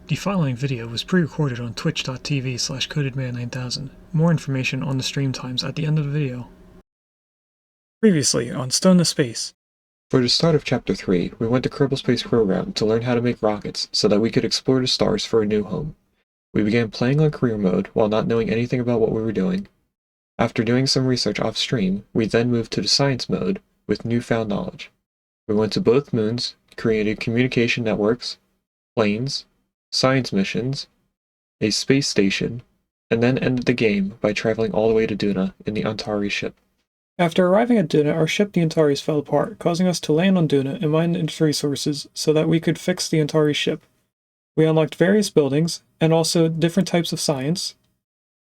The following video was pre-recorded on twitch.tv/codedman9000. More information on the stream times at the end of the video. Previously on Stone to Space. For the start of Chapter 3, we went to Kerbal Space Program to learn how to make rockets so that we could explore the stars for a new home. We began playing on career mode while not knowing anything about what we were doing. After doing some research off-stream, we then moved to the science mode with newfound knowledge. We went to both moons, created communication networks, planes, science missions, a space station, and then ended the game by traveling all the way to Duna in the Antari ship. After arriving at Duna, our ship the Antares fell apart, causing us to land on Duna and mine its resources so that we could fix the Antari ship. We unlocked various buildings, and also different types of science.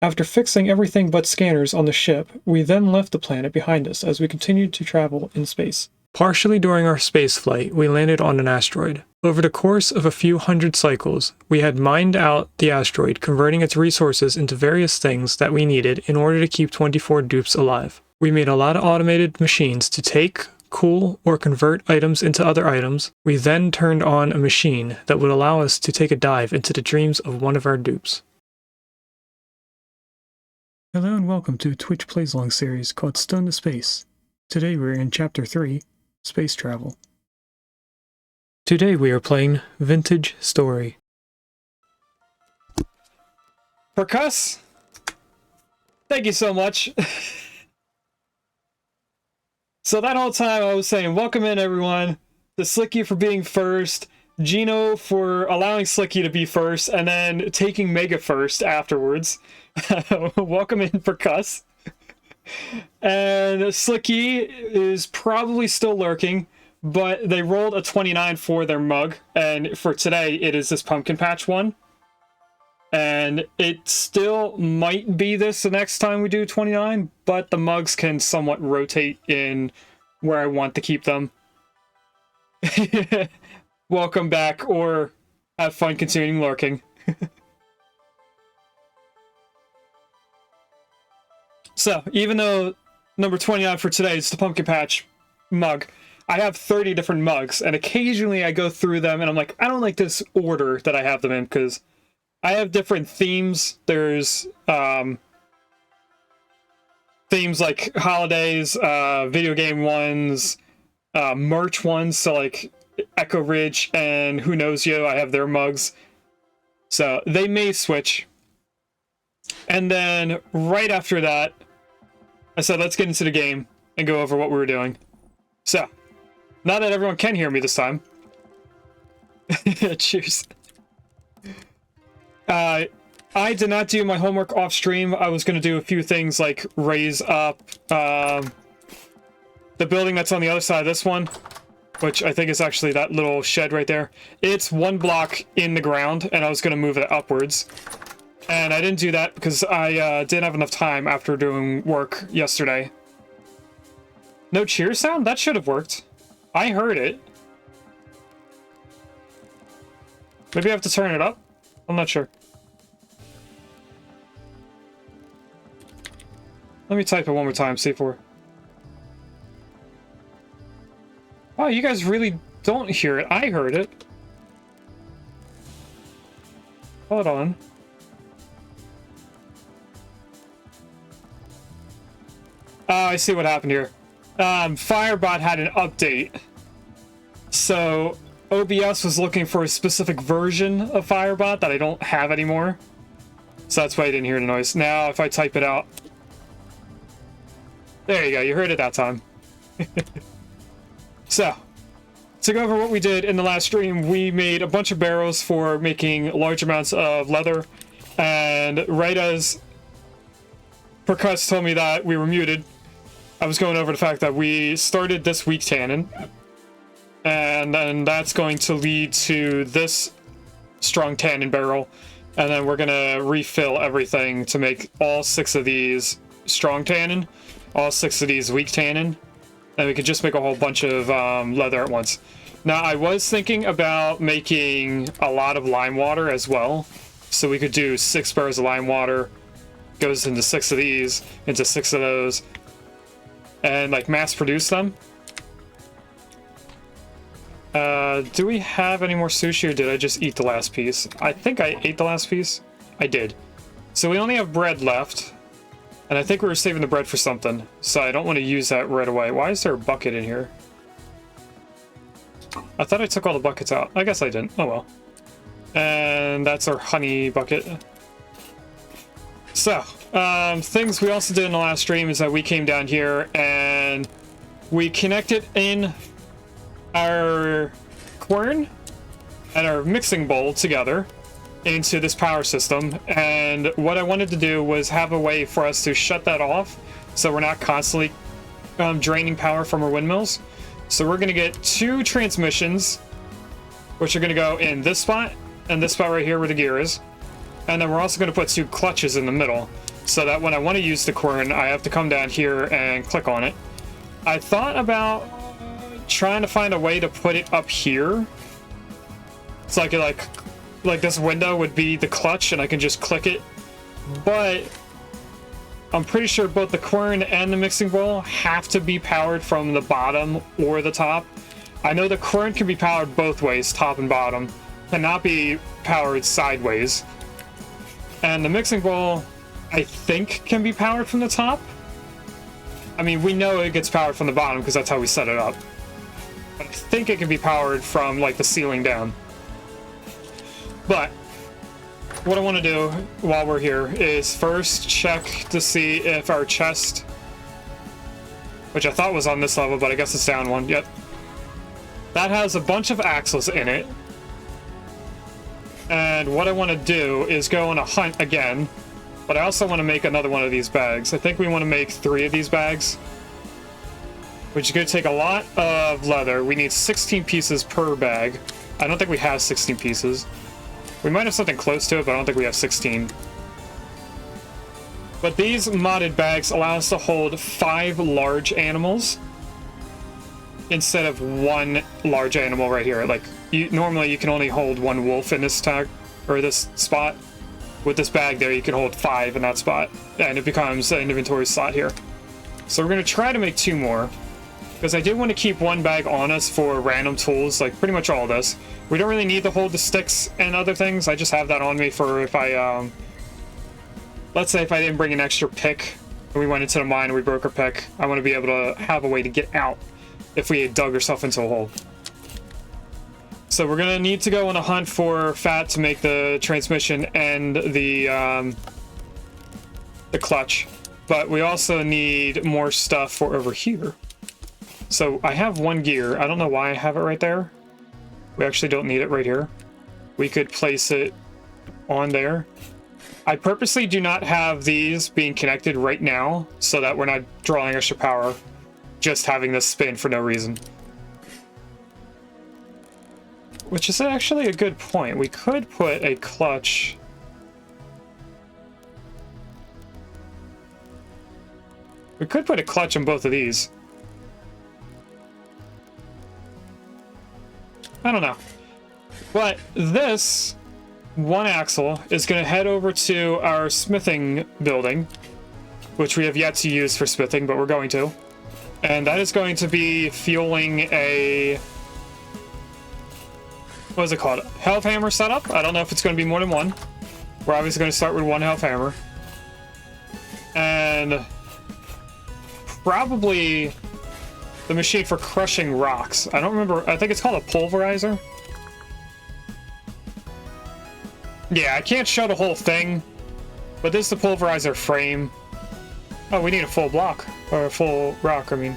After fixing everything but scanners on the ship, we then left the planet behind us as we continued to travel in space. Partially during our space flight, we landed on an asteroid. Over the course of a few hundred cycles, we had mined out the asteroid, converting its resources into various things that we needed in order to keep 24 dupes alive. We made a lot of automated machines to take, cool, or convert items into other items. We then turned on a machine that would allow us to take a dive into the dreams of one of our dupes. Hello and welcome to a Twitch Plays Along series called Stone to Space. Today we're in Chapter 3, Space Travel. Today we are playing Vintage Story. Percuss, thank you so much. So that whole time I was saying, welcome in everyone, to Slicky for being first, Gino for allowing Slicky to be first, and then taking Mega first afterwards. Welcome in, Percuss. And Slicky is probably still lurking, but they rolled a 29 for their mug, and for today it is this pumpkin patch one. And it still might be this the next time we do 29, but the mugs can somewhat rotate in where I want to keep them. Welcome back, or have fun continuing lurking. So, even though number 29 for today is the pumpkin patch mug, I have 30 different mugs, and occasionally I go through them and I'm like, I don't like this order that I have them in, because I have different themes. There's themes like holidays, video game ones, merch ones, so like Echo Ridge and Who Knows Yo, I have their mugs. So they may switch. And then right after that, I said, let's get into the game and go over what we were doing. So, now that everyone can hear me this time. Cheers. I did not do my homework off stream. I was going to do a few things like raise up the building that's on the other side of this one, which I think is actually that little shed right there. It's one block in the ground, and I was going to move it upwards. And I didn't do that because I didn't have enough time after doing work yesterday. No cheer sound? That should have worked. I heard it. Maybe I have to turn it up? I'm not sure. Let me type it one more time, C4. Oh, you guys really don't hear it. I heard it. Hold on. Oh, I see what happened here. Firebot had an update. So, OBS was looking for a specific version of Firebot that I don't have anymore. So that's why I didn't hear the noise. Now, if I type it out... There you go, you heard it that time. So, to go over what we did in the last stream, we made a bunch of barrels for making large amounts of leather. And right as Percuss told me that we were muted, I was going over the fact that we started this weak tannin, and then that's going to lead to this strong tannin barrel, and then we're gonna refill everything to make all 6 of these strong tannin, all 6 of these weak tannin, and we could just make a whole bunch of leather at once. Now, I was thinking about making a lot of lime water as well, so we could do 6 barrels of lime water, goes into 6 of these, into 6 of those, and like mass produce them. Do we have any more sushi, or did I just eat the last piece? I think I ate the last piece. I did. So we only have bread left. And I think we were saving the bread for something. So I don't want to use that right away. Why is there a bucket in here? I thought I took all the buckets out. I guess I didn't. Oh well. And that's our honey bucket. So, things we also did in the last stream is that we came down here and we connected in our quern and our mixing bowl together into this power system. And what I wanted to do was have a way for us to shut that off so we're not constantly draining power from our windmills. So we're going to get 2 transmissions, which are going to go in this spot and this spot right here where the gear is. And then we're also going to put 2 clutches in the middle so that when I want to use the quern, I have to come down here and click on it. I thought about trying to find a way to put it up here. It's like this window would be the clutch and I can just click it. But I'm pretty sure both the quern and the mixing bowl have to be powered from the bottom or the top. I know the quern can be powered both ways, top and bottom, cannot be powered sideways. And the mixing bowl, I think, can be powered from the top. I mean, we know it gets powered from the bottom because that's how we set it up. But I think it can be powered from, like, the ceiling down. But what I want to do while we're here is first check to see if our chest, which I thought was on this level, but I guess it's down one. Yep. That has a bunch of axles in it. And what I want to do is go on a hunt again, but I also want to make another one of these bags. I think we want to make 3 of these bags, which is going to take a lot of leather. We need 16 pieces per bag. I don't think we have 16 pieces. We might have something close to it, but I don't think we have 16. But these modded bags allow us to hold 5 large animals instead of 1 large animal right here. Like, normally you can only hold 1 wolf in this tag, or this spot. With this bag there, you can hold 5 in that spot, and it becomes an inventory slot here. So we're going to try to make 2 more, because I did want to keep 1 bag on us for random tools, like pretty much all this. We don't really need to hold the sticks and other things. I just have that on me for if I, let's say if I didn't bring an extra pick, and we went into the mine and we broke our pick, I want to be able to have a way to get out if we had dug ourselves into a hole. So we're going to need to go on a hunt for fat to make the transmission and the clutch. But we also need more stuff for over here. So I have 1 gear. I don't know why I have it right there. We actually don't need it right here. We could place it on there. I purposely do not have these being connected right now so that we're not drawing extra power, just having this spin for no reason. Which is actually a good point. We could put a clutch. We could put a clutch on both of these. I don't know. But this 1 axle is going to head over to our smithing building, which we have yet to use for smithing, but we're going to. And that is going to be fueling a... what is it called? Helve Hammer setup? I don't know if it's going to be more than 1. We're obviously going to start with 1 Helve Hammer. And probably the machine for crushing rocks. I don't remember. I think it's called a Pulverizer. Yeah, I can't show the whole thing, but this is the Pulverizer frame. Oh, we need a full block. Or a full rock, I mean.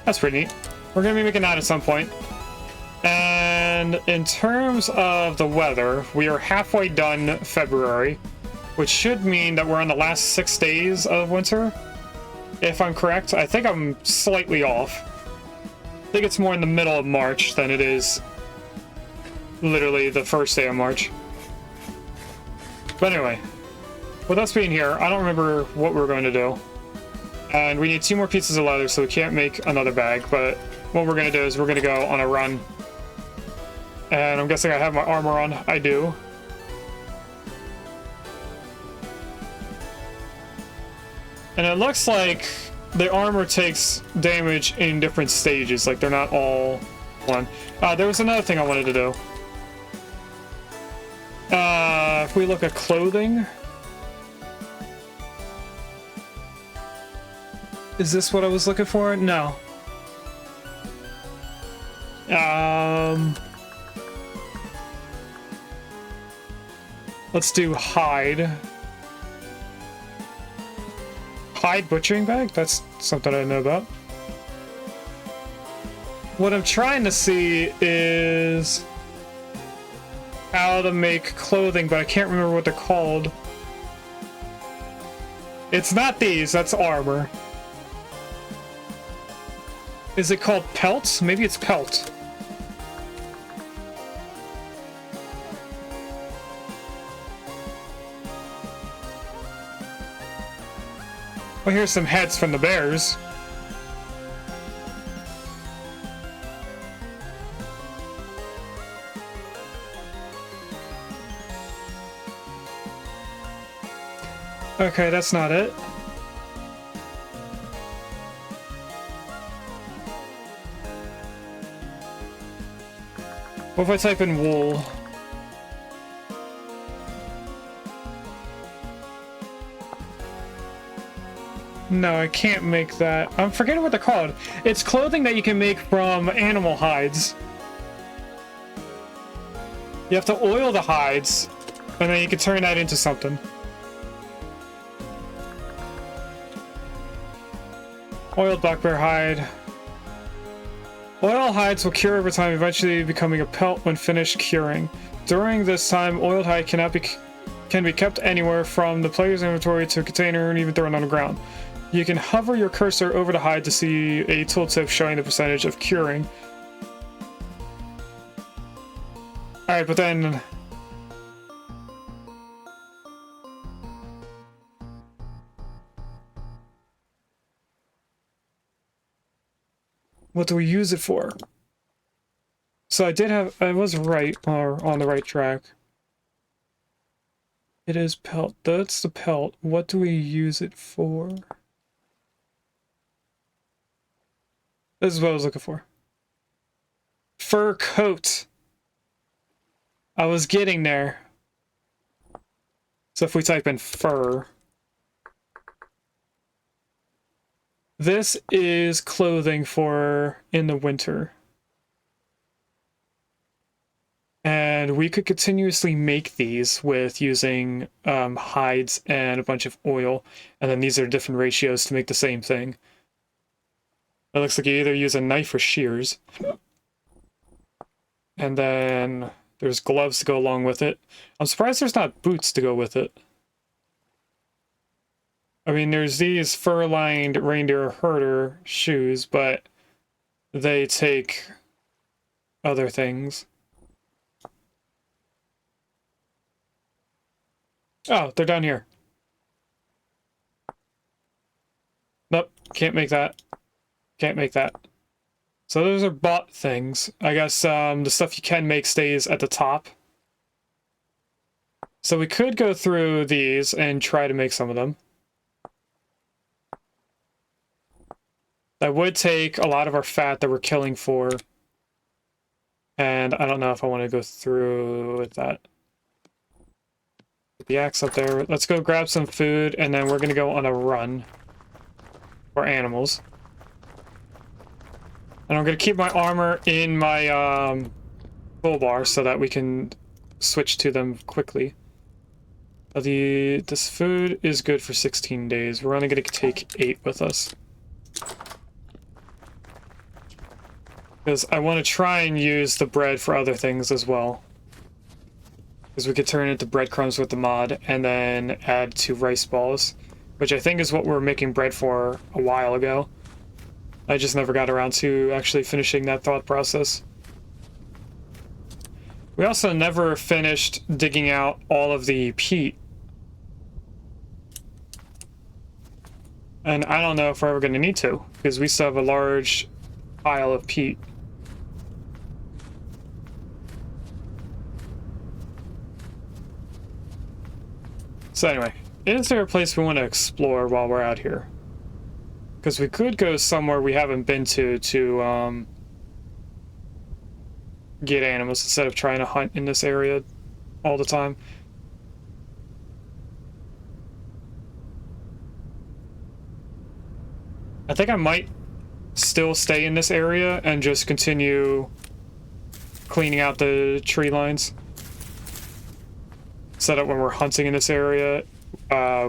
That's pretty neat. We're going to be making that at some point. And in terms of the weather, we are halfway done February, which should mean that we're on the last 6 days of winter, if I'm correct. I think I'm slightly off. I think it's more in the middle of March than it is literally the first day of March. But anyway, with us being here, I don't remember what we're going to do. And we need 2 more pieces of leather, so we can't make another bag, but what we're going to do is we're going to go on a run. And I'm guessing I have my armor on. I do. And it looks like the armor takes damage in different stages. Like, they're not all one. There was another thing I wanted to do. If we look at clothing... Is this what I was looking for? No. Let's do hide. Hide butchering bag? That's something I don't know about. What I'm trying to see is how to make clothing, but I can't remember what they're called. It's not these, that's armor. Is it called pelts? Maybe it's pelt. Well, here's some heads from the bears. Okay, that's not it. What if I type in wool? No, I can't make that. I'm forgetting what they're called. It's clothing that you can make from animal hides. You have to oil the hides, and then you can turn that into something. Oiled black bear hide. Oiled hides will cure over time, eventually becoming a pelt when finished curing. During this time, oiled hide can be kept anywhere from the player's inventory to a container and even thrown on the ground. You can hover your cursor over the hide to see a tooltip showing the percentage of curing. Alright, but then... what do we use it for? So I was right, or on the right track. It is pelt. That's the pelt. What do we use it for? This is what I was looking for. Fur coat. I was getting there. So if we type in fur. This is clothing for in the winter. And we could continuously make these with using hides and a bunch of oil. And then these are different ratios to make the same thing. It looks like you either use a knife or shears. And then there's gloves to go along with it. I'm surprised there's not boots to go with it. I mean, there's these fur-lined reindeer herder shoes, but they take other things. Oh, they're down here. Nope, can't make that. Can't make that. So those are bought things. I guess the stuff you can make stays at the top. So we could go through these and try to make some of them. That would take a lot of our fat that we're killing for. And I don't know if I want to go through with that. Put the axe up there. Let's go grab some food, and then we're going to go on a run for animals. And I'm going to keep my armor in my toolbar so that we can switch to them quickly. This food is good for 16 days. We're only going to take 8 with us. Because I want to try and use the bread for other things as well. Because we could turn it into breadcrumbs with the mod and then add to rice balls. Which I think is what we were making bread for a while ago. I just never got around to actually finishing that thought process. We also never finished digging out all of the peat. And I don't know if we're ever going to need to, because we still have a large pile of peat. So anyway, is there a place we want to explore while we're out here? Because we could go somewhere we haven't been to get animals instead of trying to hunt in this area all the time. I think I might still stay in this area and just continue cleaning out the tree lines, so that when we're hunting in this area,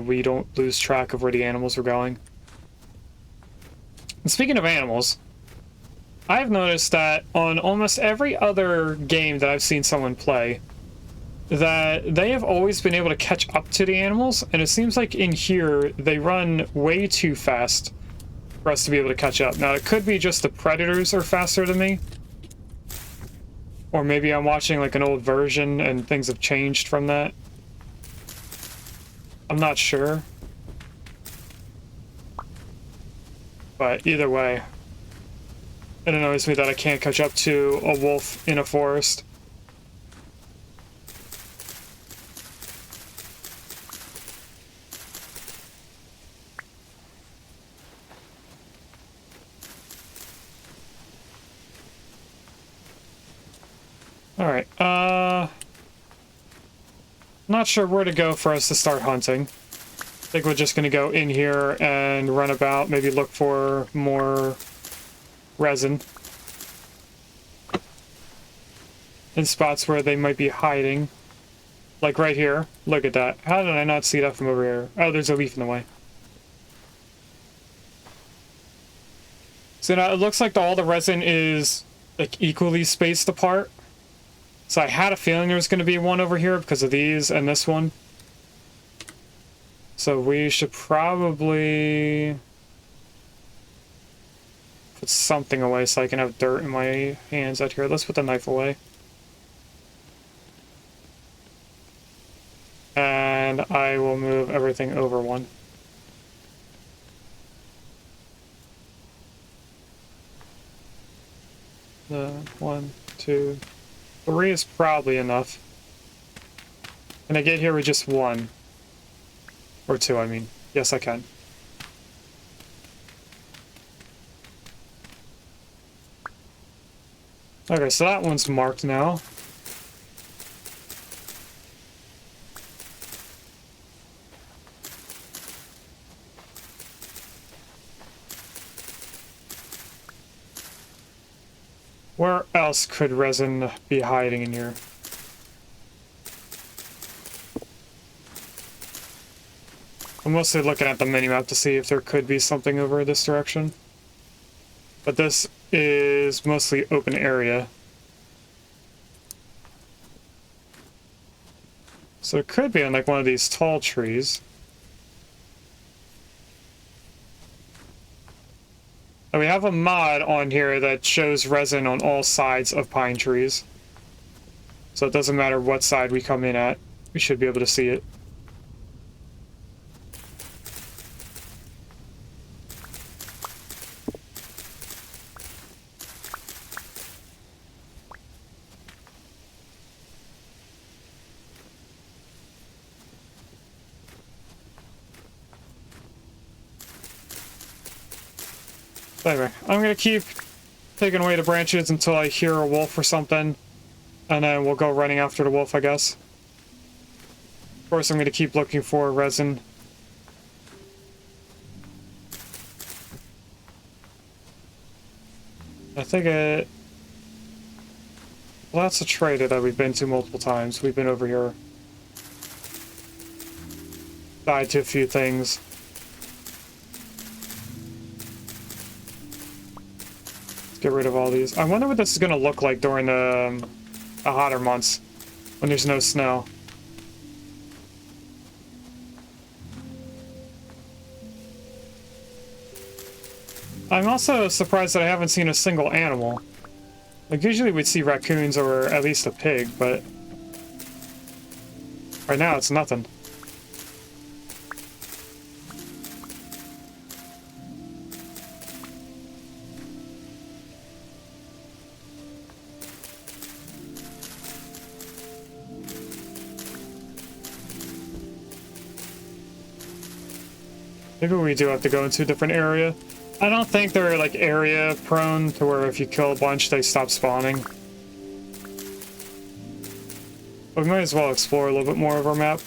we don't lose track of where the animals are going. And speaking of animals, I've noticed that on almost every other game that I've seen someone play, that they have always been able to catch up to the animals, and it seems like in here they run way too fast for us to be able to catch up. Now, it could be just the predators are faster than me, or maybe I'm watching like an old version and things have changed from that. I'm not sure. But either way, it annoys me that I can't catch up to a wolf in a forest. Alright, not sure where to go for us to start hunting. I think we're just gonna go in here and run about, maybe look for more resin in spots where they might be hiding. Like right here. Look at that. How did I not see that from over here? Oh, there's a leaf in the way. So now it looks like all the resin is like equally spaced apart. So I had a feeling there was going to be one over here because of these and this one. So we should probably put something away so I can have dirt in my hands out here. Let's put the knife away. And I will move everything over one. One, two, three is probably enough. Can I get here with just one? Or two, I mean. Yes, I can. Okay, so that one's marked now. Where else could resin be hiding in here? I'm mostly looking at the minimap to see if there could be something over this direction. But this is mostly open area. So it could be on like one of these tall trees. And we have a mod on here that shows resin on all sides of pine trees. So it doesn't matter what side we come in at, we should be able to see it. Anyway, I'm gonna keep taking away the branches until I hear a wolf or something, and then we'll go running after the wolf, I guess. Of course, I'm gonna keep looking for resin. I think it... Well, that's a trader that we've been to multiple times. We've been over here. Died to a few things. Get rid of all these. I wonder what this is going to look like during the hotter months when there's no snow. I'm also surprised that I haven't seen a single animal. Like, usually we'd see raccoons or at least a pig, but right now it's nothing. Maybe we do have to go into a different area. I don't think they're like area prone to where if you kill a bunch they stop spawning. But we might as well explore a little bit more of our map.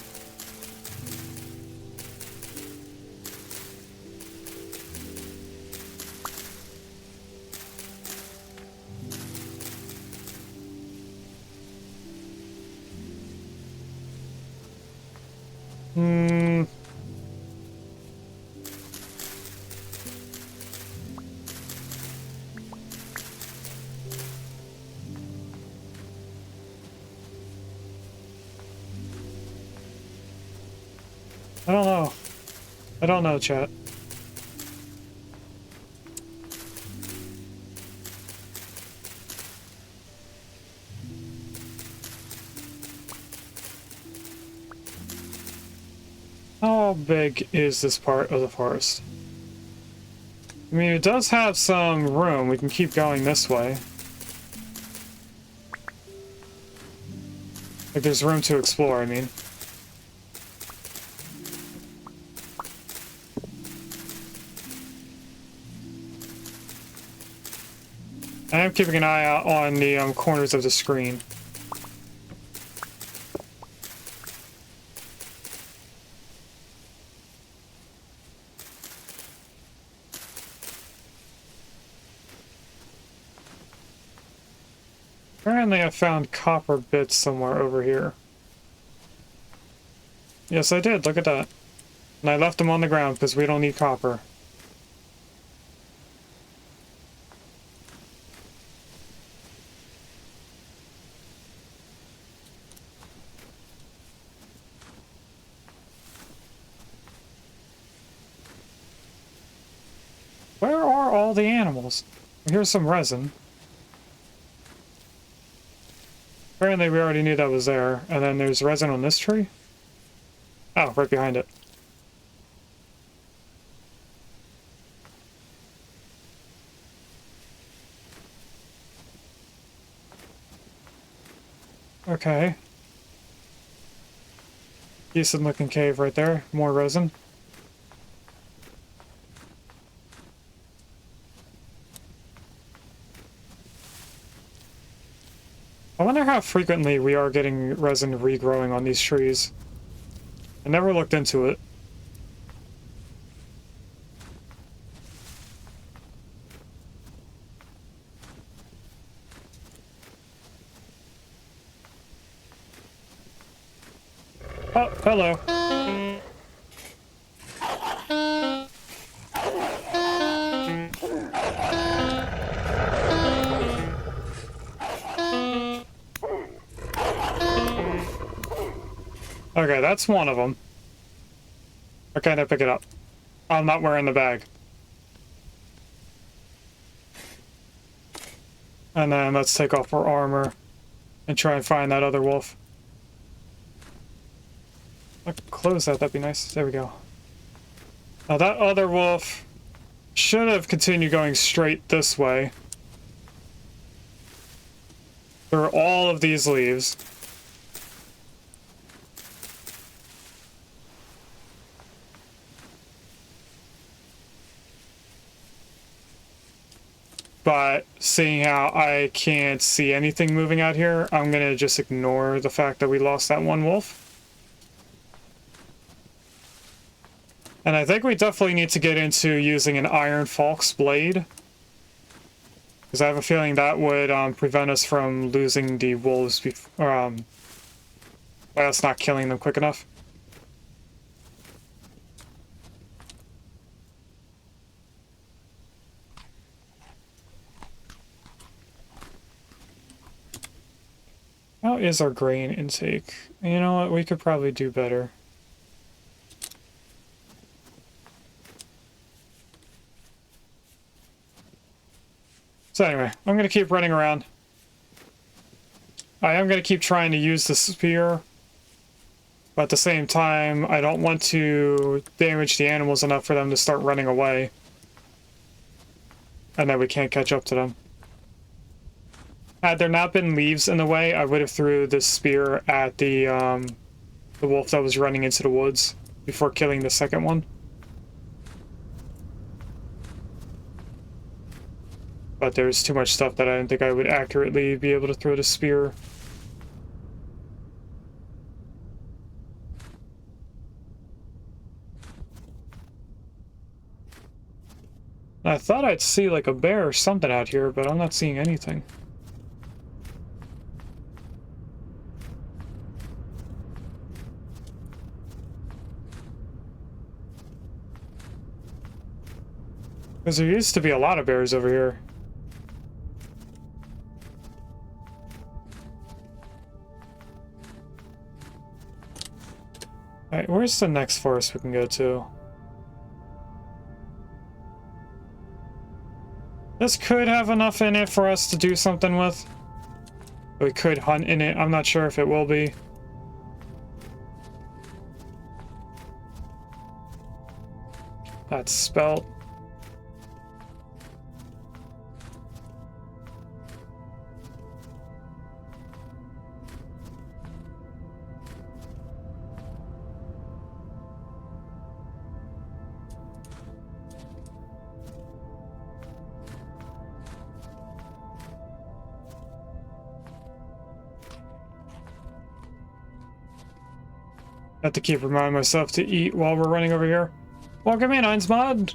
I don't know. I don't know, chat. How big is this part of the forest? I mean, it does have some room. We can keep going this way. Like, there's room to explore, I mean. I am keeping an eye out on the corners of the screen. Apparently I found copper bits somewhere over here. Yes, I did. Look at that. And I left them on the ground because we don't need copper. Where are all the animals? Here's some resin. Apparently we already knew that was there. And then there's resin on this tree? Oh, right behind it. Okay. Decent looking cave right there. More resin. I wonder how frequently we are getting resin regrowing on these trees. I never looked into it. Oh, hello. Okay, that's one of them. Or can I pick it up? I'm not wearing the bag. And then let's take off our armor and try and find that other wolf. I could close that, that'd be nice. There we go. Now that other wolf should have continued going straight this way. Through all of these leaves. But seeing how I can't see anything moving out here, I'm gonna just ignore the fact that we lost that one wolf. And I think we definitely need to get into using an Iron Falk's blade. Because I have a feeling that would prevent us from losing the wolves before, by us not killing them quick enough. How is our grain intake? You know what, we could probably do better. So anyway, I'm going to keep running around. I am going to keep trying to use the spear. But at the same time, I don't want to damage the animals enough for them to start running away. And then we can't catch up to them. Had there not been leaves in the way, I would have threw this spear at the wolf that was running into the woods before killing the second one. But there's too much stuff that I didn't think I would accurately be able to throw the spear. I thought I'd see like a bear or something out here, but I'm not seeing anything. Because there used to be a lot of bears over here. Alright, where's the next forest we can go to? This could have enough in it for us to do something with. We could hunt in it. I'm not sure if it will be. That's spelt. Have to keep reminding myself to eat while we're running over here. Welcome in, Einsmod.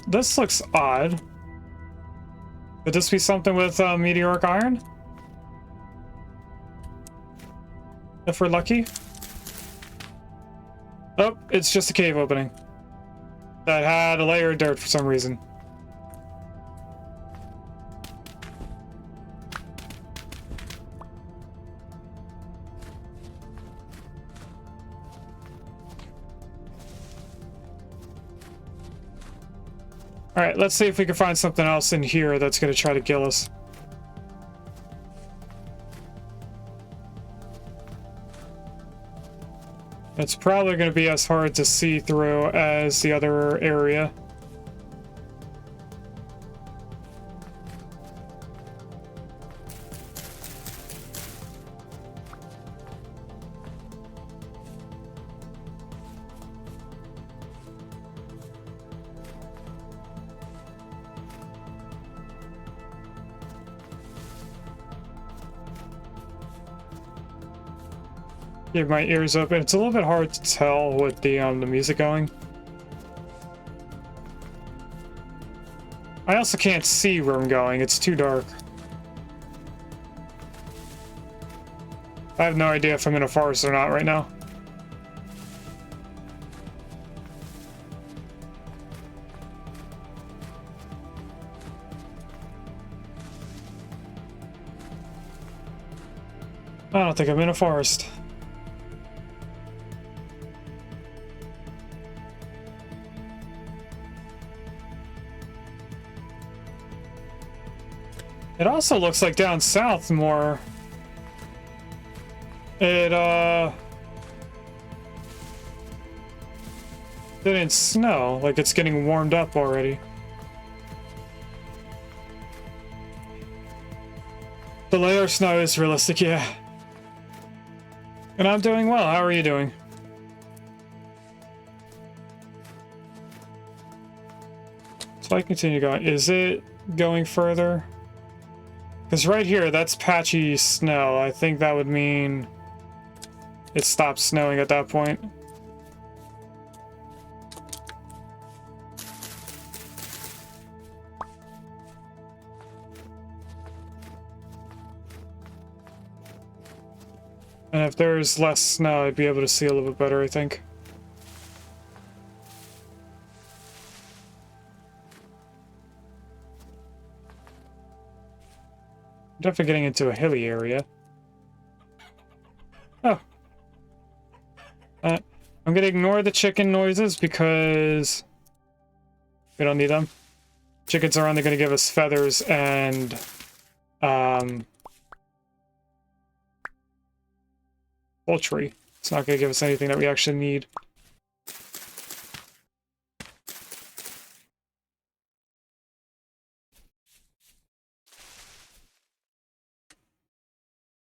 This looks odd. Could this be something with meteoric iron? If we're lucky. Oh, it's just a cave opening that had a layer of dirt for some reason. Alright, let's see if we can find something else in here that's going to try to kill us. It's probably going to be as hard to see through as the other area. Keep my ears open. It's a little bit hard to tell with the music going. I also can't see where I'm going. It's too dark. I have no idea if I'm in a forest or not right now. I don't think I'm in a forest. It also looks like down south more. It didn't snow, like it's getting warmed up already. The layer of snow is realistic, yeah. And I'm doing well. How are you doing? So I continue going. Is it going further? Because right here, that's patchy snow. I think that would mean it stopped snowing at that point. And if there's less snow, I'd be able to see a little bit better, I think. Definitely getting into a hilly area. Oh. I'm gonna ignore the chicken noises because we don't need them. Chickens are only gonna give us feathers and poultry. It's not gonna give us anything that we actually need.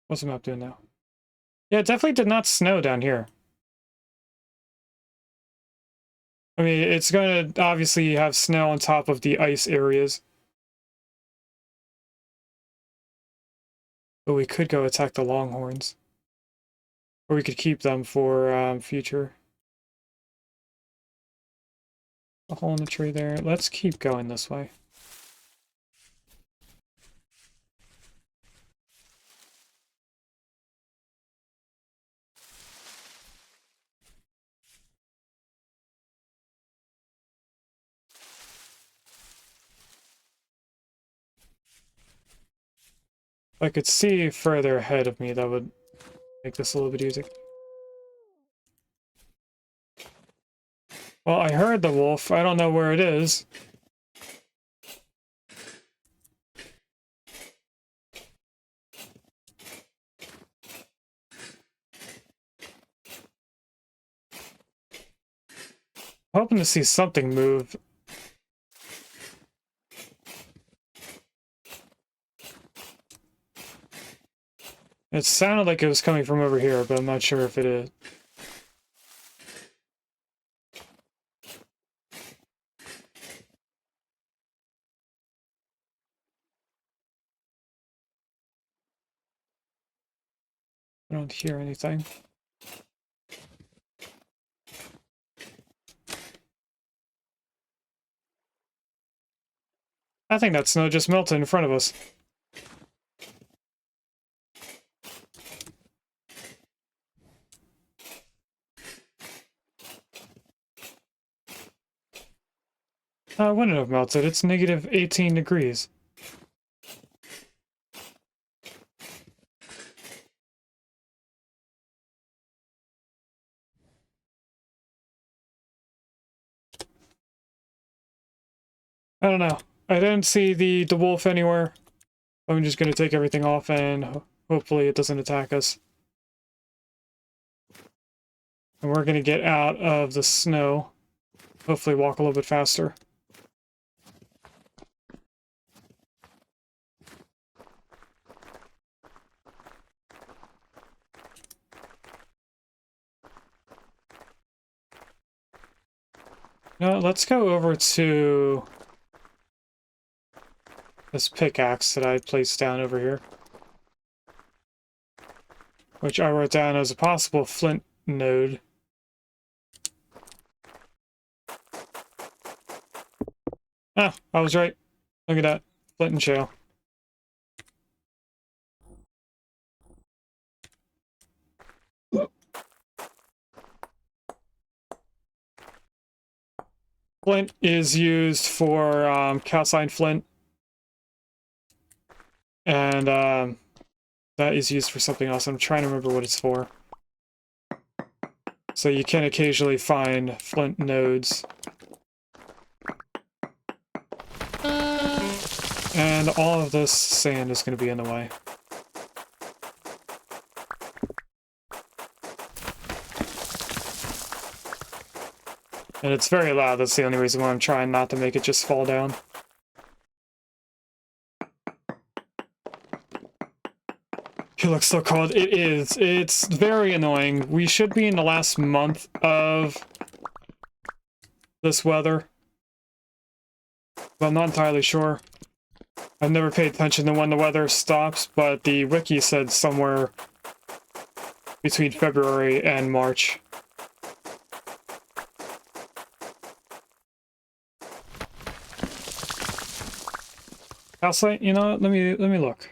What's the map doing now? Yeah, it definitely did not snow down here. I mean, it's going to obviously have snow on top of the ice areas. But we could go attack the Longhorns. Or we could keep them for future. A hole in the tree there. Let's keep going this way. If I could see further ahead of me, that would make this a little bit easier. Well, I heard the wolf. I don't know where it is. Hoping to see something move. It sounded like it was coming from over here, but I'm not sure if it is. I don't hear anything. I think that snow just melted in front of us. It wouldn't have melted. It's negative 18 degrees. I don't know. I didn't see the wolf anywhere. I'm just going to take everything off and hopefully it doesn't attack us. And we're going to get out of the snow. Hopefully walk a little bit faster. No, let's go over to this pickaxe that I placed down over here. Which I wrote down as a possible flint node. Ah, I was right. Look at that. Flint and shale. Flint is used for calcined flint. And that is used for something else. I'm trying to remember what it's for. So you can occasionally find flint nodes. And all of this sand is going to be in the way. And it's very loud. That's the only reason why I'm trying not to make it just fall down. It looks so cold. It is. It's very annoying. We should be in the last month of this weather. But I'm not entirely sure. I've never paid attention to when the weather stops, but the wiki said somewhere between February and March. Calcite, you know what? Let me look.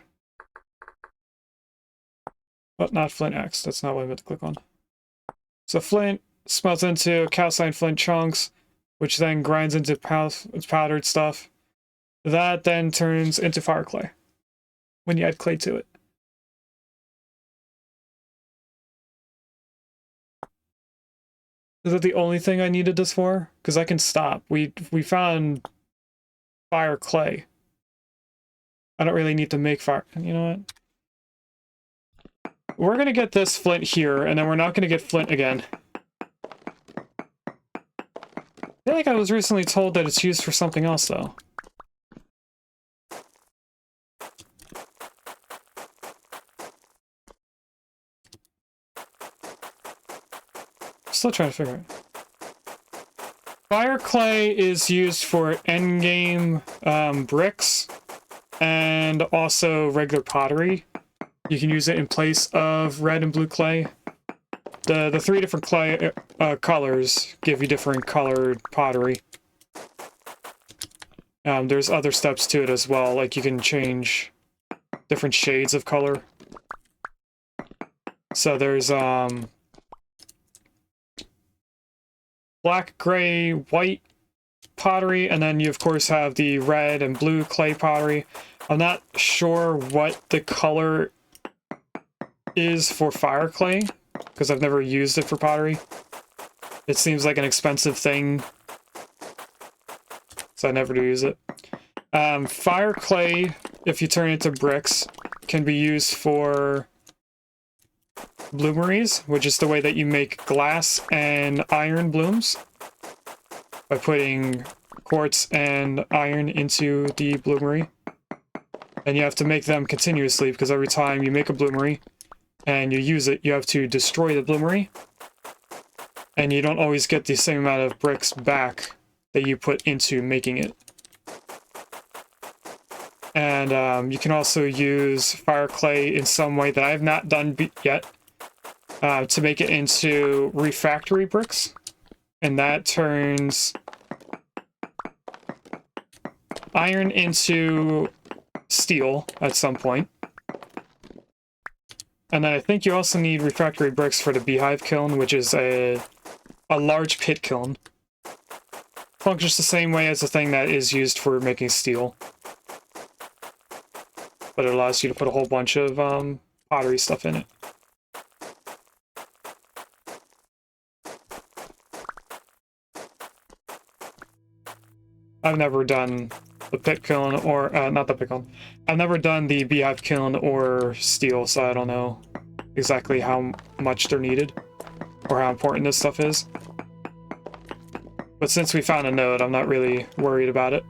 But not flint axe. That's not what I meant to click on. So flint smelts into calcined flint chunks, which then grinds into powdered stuff. That then turns into fire clay when you add clay to it. Is that the only thing I needed this for? Because I can stop. We found fire clay. I don't really need to make fire. You know what? We're going to get this flint here, and then we're not going to get flint again. I feel like I was recently told that it's used for something else, though. Still trying to figure it out. Fire clay is used for endgame bricks and also regular pottery. You can use it in place of red and blue clay. The three different clay colors give you different colored pottery. There's other steps to it as well, like you can change different shades of color. So there's black, gray, white pottery, and then you of course have the red and blue clay pottery. I'm not sure what the color is for fire clay, because I've never used it for pottery. It seems like an expensive thing, so I never do use it. Fire clay, if you turn it into bricks, can be used for bloomeries, which is the way that you make glass and iron blooms, by putting quartz and iron into the bloomery. And you have to make them continuously, because every time you make a bloomery and you use it, you have to destroy the bloomery. And you don't always get the same amount of bricks back that you put into making it. And you can also use fire clay in some way that I have not done yet, to make it into refractory bricks. And that turns iron into steel at some point. And then I think you also need refractory bricks for the beehive kiln, which is a large pit kiln. Functions the same way as the thing that is used for making steel. But it allows you to put a whole bunch of pottery stuff in it. I've never done the pit kiln, or not the pit kiln. I've never done the beehive kiln or steel, so I don't know exactly how much they're needed or how important this stuff is. But since we found a node, I'm not really worried about it.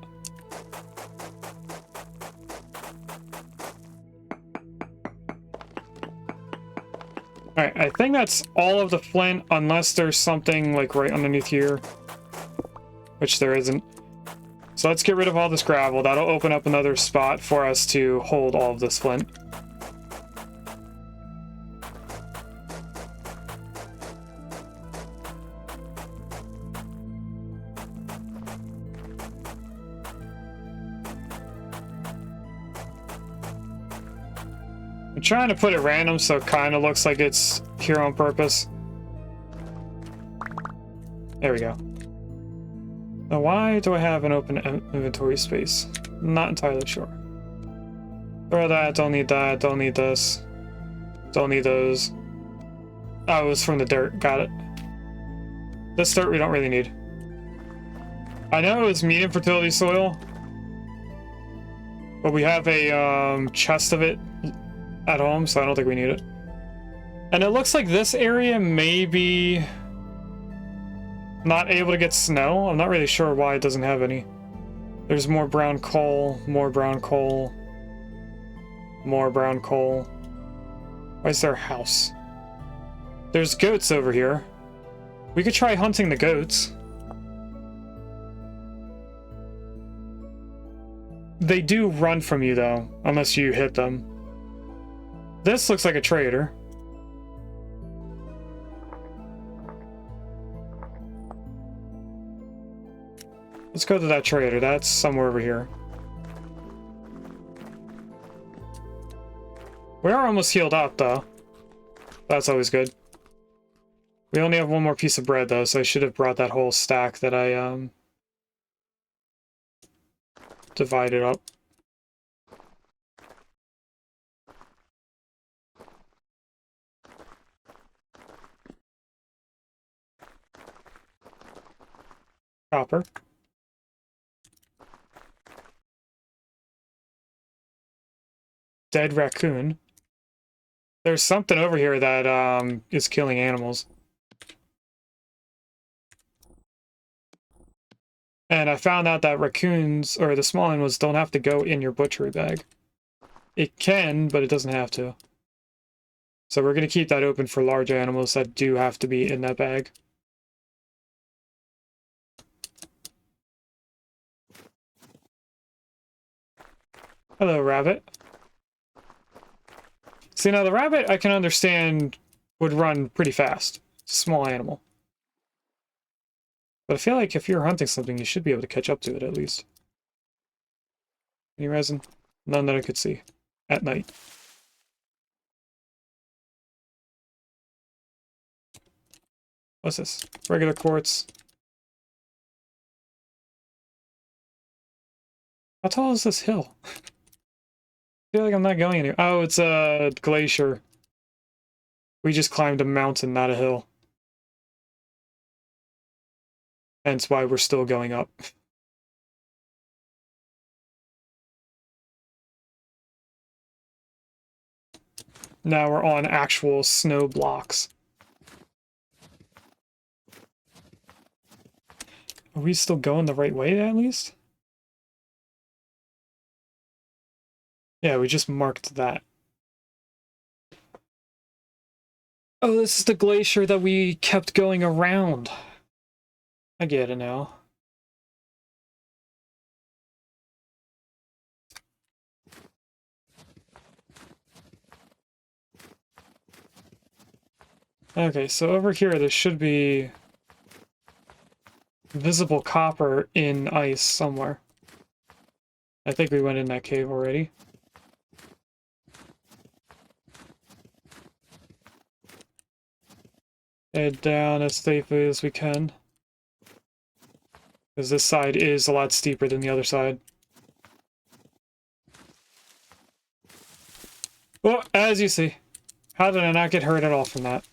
Alright, I think that's all of the flint, unless there's something like right underneath here, which there isn't. So let's get rid of all this gravel. That'll open up another spot for us to hold all of this flint. I'm trying to put it random so it kind of looks like it's here on purpose. There we go. Now, why do I have an open inventory space? Not entirely sure. Throw that, don't need that, don't need this. Don't need those. Oh, it was from the dirt, got it. This dirt we don't really need. I know it was medium fertility soil, but we have a chest of it at home, so I don't think we need it. And it looks like this area may be not able to get snow. I'm not really sure why it doesn't have any. There's more brown coal, more brown coal, more brown coal. Why is there a house? There's goats over here. We could try hunting the goats. They do run from you though, unless you hit them. This looks like a trader. Let's go to that trader. That's somewhere over here. We are almost healed up, though. That's always good. We only have one more piece of bread, though, so I should have brought that whole stack that I, divided up. Copper. Dead raccoon. There's something over here that is killing animals. And I found out that raccoons, or the small animals, don't have to go in your butchery bag. It can, but it doesn't have to. So we're going to keep that open for large animals that do have to be in that bag. Hello, rabbit. See, now the rabbit, I can understand, would run pretty fast. Small animal. But I feel like if you're hunting something, you should be able to catch up to it at least. Any resin? None that I could see. At night. What's this? Regular quartz. How tall is this hill? I feel like I'm not going anywhere. Oh, it's a glacier. We just climbed a mountain, not a hill. Hence why we're still going up. Now we're on actual snow blocks. Are we still going the right way at least? Yeah, we just marked that. Oh, this is the glacier that we kept going around. I get it now. Okay, so over here there should be visible copper in ice somewhere. I think we went in that cave already. Head down as safely as we can. Because this side is a lot steeper than the other side. Well, as you see, how did I not get hurt at all from that?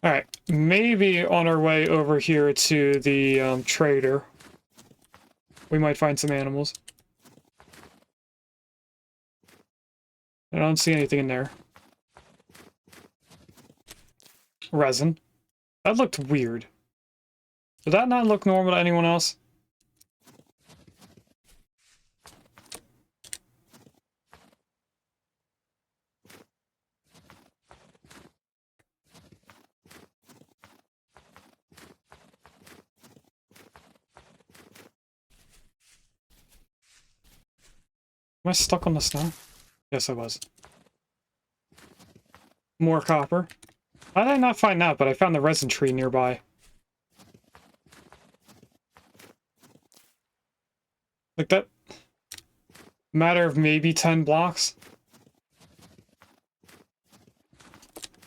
Alright, maybe on our way over here to the trader, we might find some animals. I don't see anything in there. Resin. That looked weird. Did that not look normal to anyone else? Am I stuck on the snow? Yes, I was. More copper. How did I not find that, but I found the resin tree nearby. Like that... matter of maybe 10 blocks?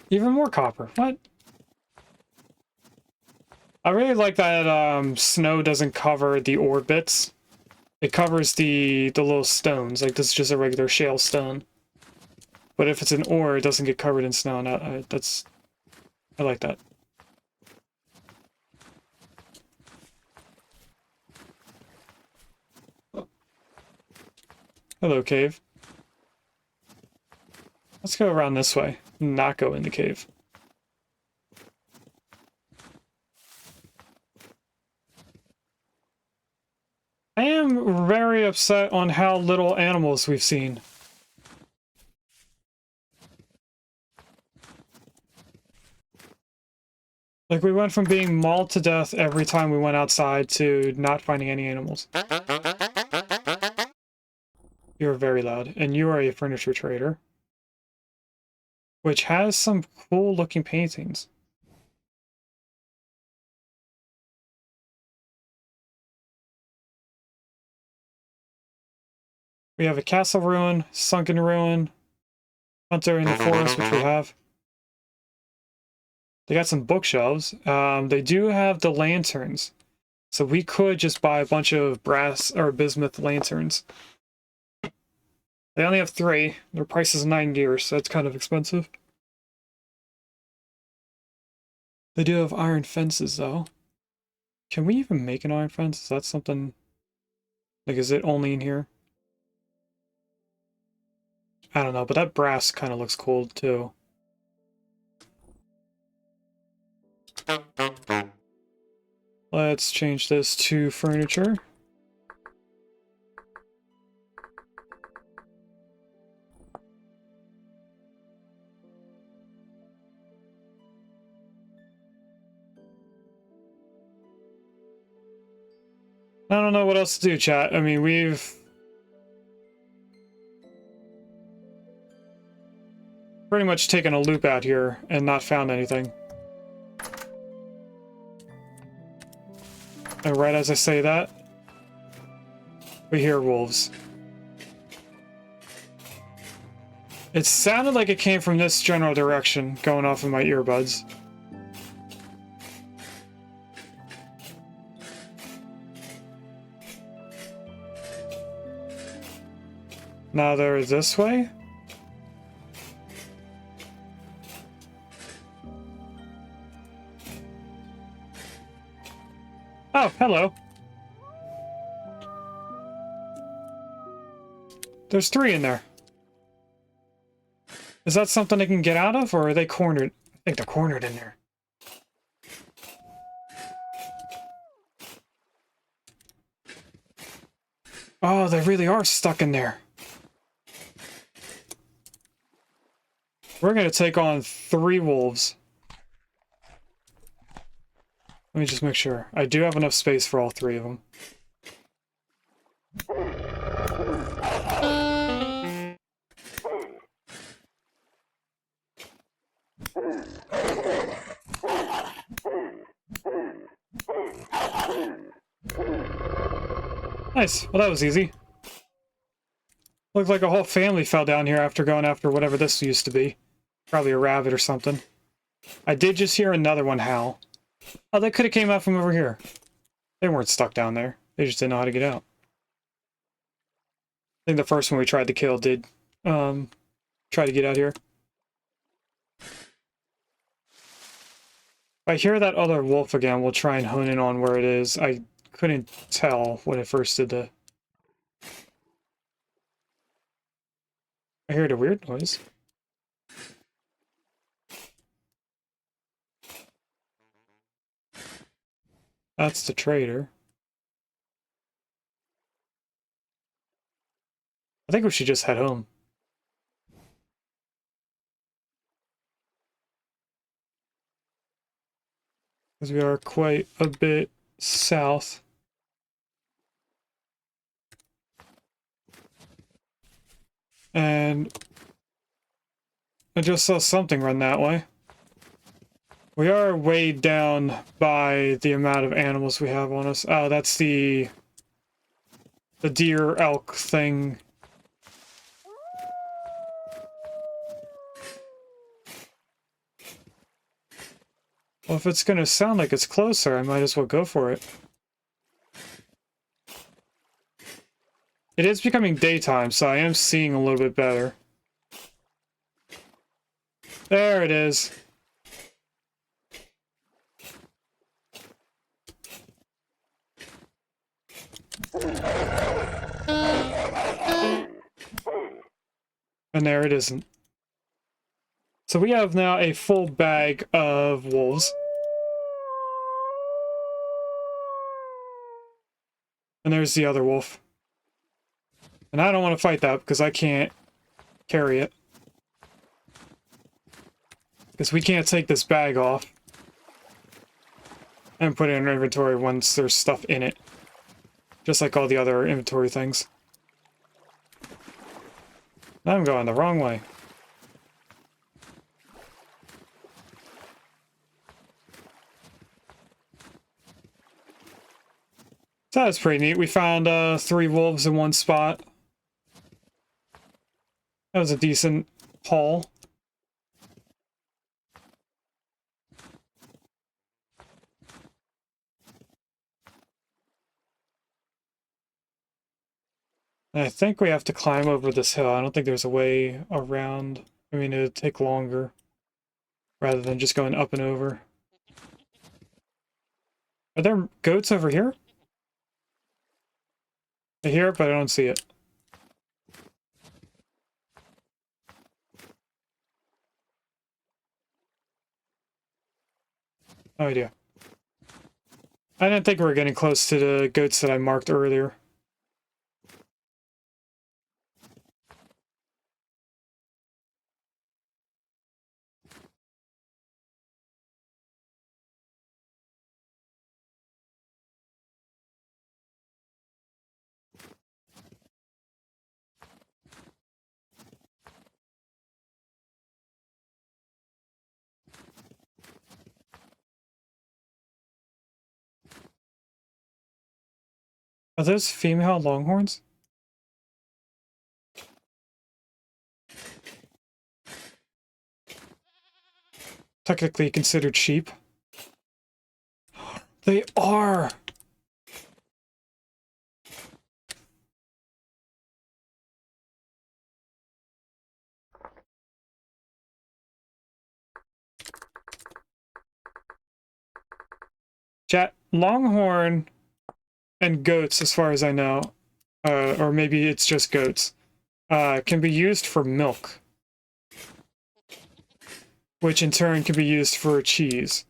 Even more copper. What? I really like that snow doesn't cover the ore bits. It covers the little stones. Like, this is just a regular shale stone. But if it's an ore, it doesn't get covered in snow. And that's... I like that. Hello, cave. Let's go around this way. Not go in the cave. I am very upset on how little animals we've seen. Like, we went from being mauled to death every time we went outside to not finding any animals. You're very loud. And you are a furniture trader. Which has some cool looking paintings. We have a castle ruin, sunken ruin, hunter in the forest, which we have. They got some bookshelves. They do have the lanterns. So we could just buy a bunch of brass or bismuth lanterns. They only have 3. Their price is 9 gears, so that's kind of expensive. They do have iron fences, though. Can we even make an iron fence? Is that something... like, is it only in here? I don't know, but that brass kind of looks cool, too. Let's change this to furniture. I don't know what else to do, chat. I mean, we've pretty much taken a loop out here and not found anything. And right as I say that, we hear wolves. It sounded like it came from this general direction, going off of my earbuds. Now they're this way? Oh, hello. There's 3 in there. Is that something they can get out of, or are they cornered? I think they're cornered in there. Oh, they really are stuck in there. We're gonna take on 3 wolves. Let me just make sure. I do have enough space for all 3 of them. Nice. Well, that was easy. Looked like a whole family fell down here after going after whatever this used to be. Probably a rabbit or something. I did just hear another one howl. Oh, they could have came out from over here. They weren't stuck down there. They just didn't know how to get out. I think the first one we tried to kill did try to get out here. If I hear that other wolf again, we'll try and hone in on where it is. I couldn't tell when it first did the... I heard a weird noise. That's the trader. I think we should just head home. Because we are quite a bit south. And I just saw something run that way. We are weighed down by the amount of animals we have on us. Oh, that's the deer elk thing. Well, if it's gonna sound like it's closer, I might as well go for it. It is becoming daytime, so I am seeing a little bit better. There it is. And there it isn't. So we have now a full bag of wolves. And there's the other wolf. And I don't want to fight that because I can't carry it. Because we can't take this bag off and put it in our inventory once there's stuff in it. Just like all the other inventory things. Now I'm going the wrong way. So that was pretty neat. We found 3 wolves in one spot. That was a decent haul. And I think we have to climb over this hill. I don't think there's a way around. I mean, it would take longer rather than just going up and over. Are there goats over here? I hear it, but I don't see it. No idea. I didn't think we were getting close to the goats that I marked earlier. Are those female longhorns? Technically considered sheep. They are! Chat, longhorn and goats, as far as I know, or maybe it's just goats, can be used for milk, which in turn can be used for cheese.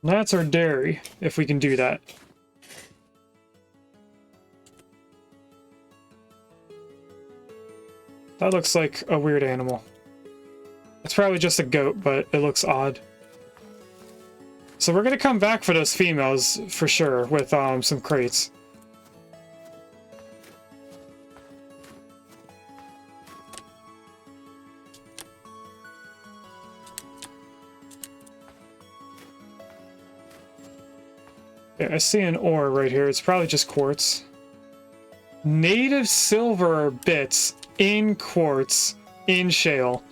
That's our dairy, if we can do that. That looks like a weird animal. It's probably just a goat, but it looks odd. So we're gonna come back for those females, for sure, with some crates. Yeah, I see an ore right here. It's probably just quartz. Native silver bits in quartz in shale.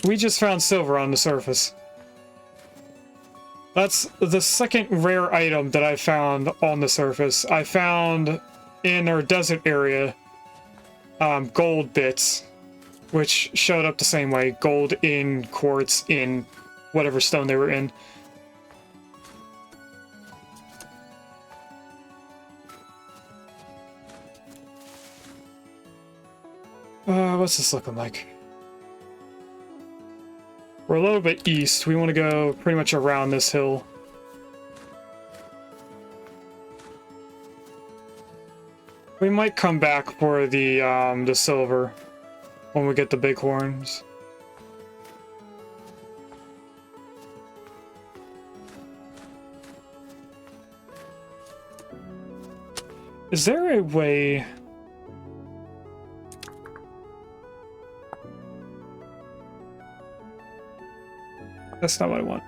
We just found silver on the surface. That's the second rare item that I found on the surface. I found in our desert area gold bits, which showed up the same way. Gold in quartz in whatever stone they were in. What's this looking like? We're a little bit east. We want to go pretty much around this hill. We might come back for the silver when we get the bighorns. Is there a way? That's not what I want.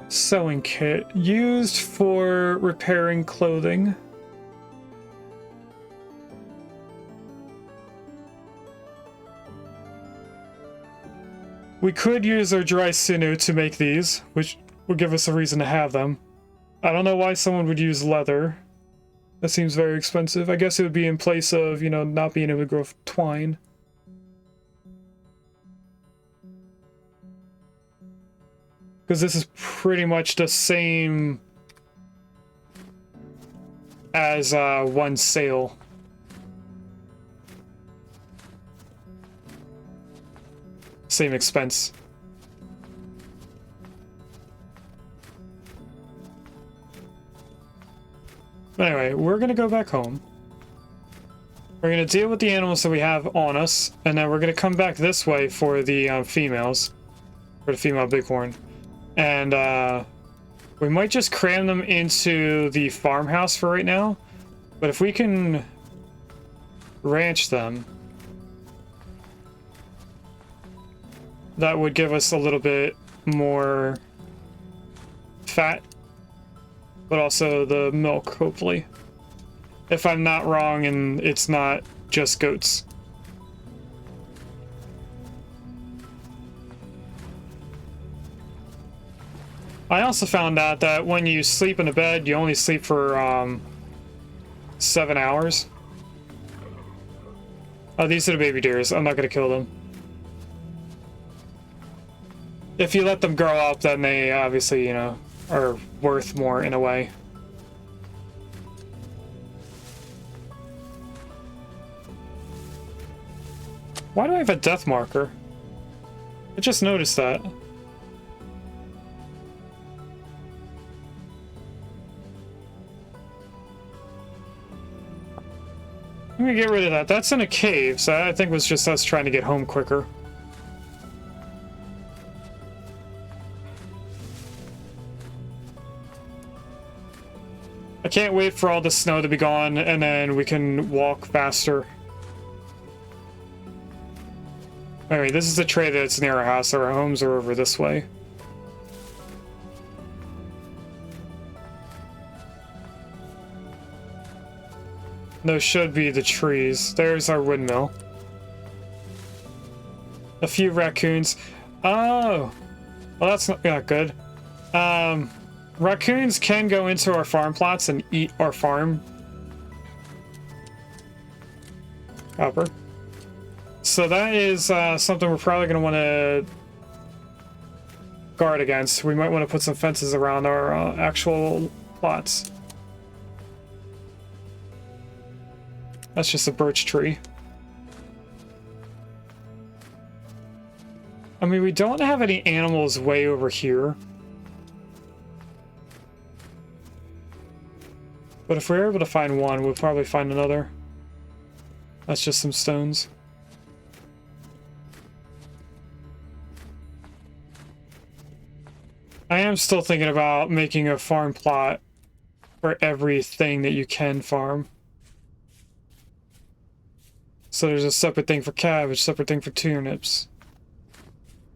Sewing kit. Used for repairing clothing. We could use our dry sinew to make these, which would give us a reason to have them. I don't know why someone would use leather. That seems very expensive. I guess it would be in place of, you know, not being able to grow twine. Because this is pretty much the same as one sail. Same expense. But anyway, we're gonna go back home. We're gonna deal with the animals that we have on us, and then we're gonna come back this way for the females. For the female bighorn. And we might just cram them into the farmhouse for right now. But if we can ranch them, that would give us a little bit more fat, but also the milk, hopefully. If I'm not wrong and it's not just goats. I also found out that when you sleep in a bed, you only sleep for 7 hours. Oh, these are the baby deers. I'm not gonna kill them. If you let them grow up, then they obviously, you know, are worth more in a way. Why do I have a death marker? I just noticed that. I'm gonna get rid of that. That's in a cave, so I think it was just us trying to get home quicker. I can't wait for all the snow to be gone, and then we can walk faster. Alright, this is the tray that's near our house, so our homes are over this way. Those should be the trees. There's our windmill. A few raccoons. Oh! Well, that's not good. Raccoons can go into our farm plots and eat our farm. Copper. So that is something we're probably going to want to guard against. We might want to put some fences around our actual plots. That's just a birch tree. I mean, we don't have any animals way over here. But if we're able to find one, we'll probably find another. That's just some stones. I am still thinking about making a farm plot for everything that you can farm. So there's a separate thing for cabbage, separate thing for turnips.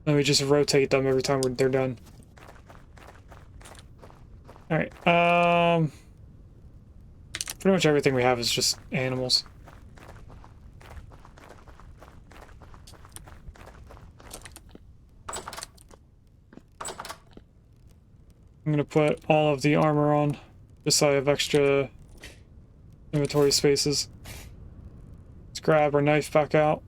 And we just rotate them every time they're done. Alright, pretty much everything we have is just animals. I'm gonna put all of the armor on, just so I have extra inventory spaces. Let's grab our knife back out.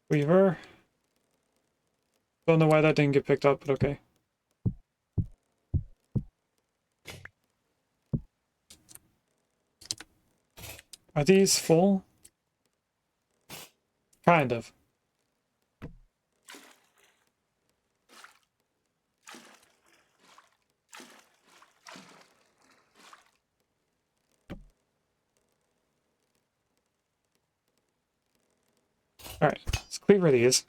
Weaver. Don't know why that didn't get picked up, but okay. Are these full? Kind of. Alright, let's clear these.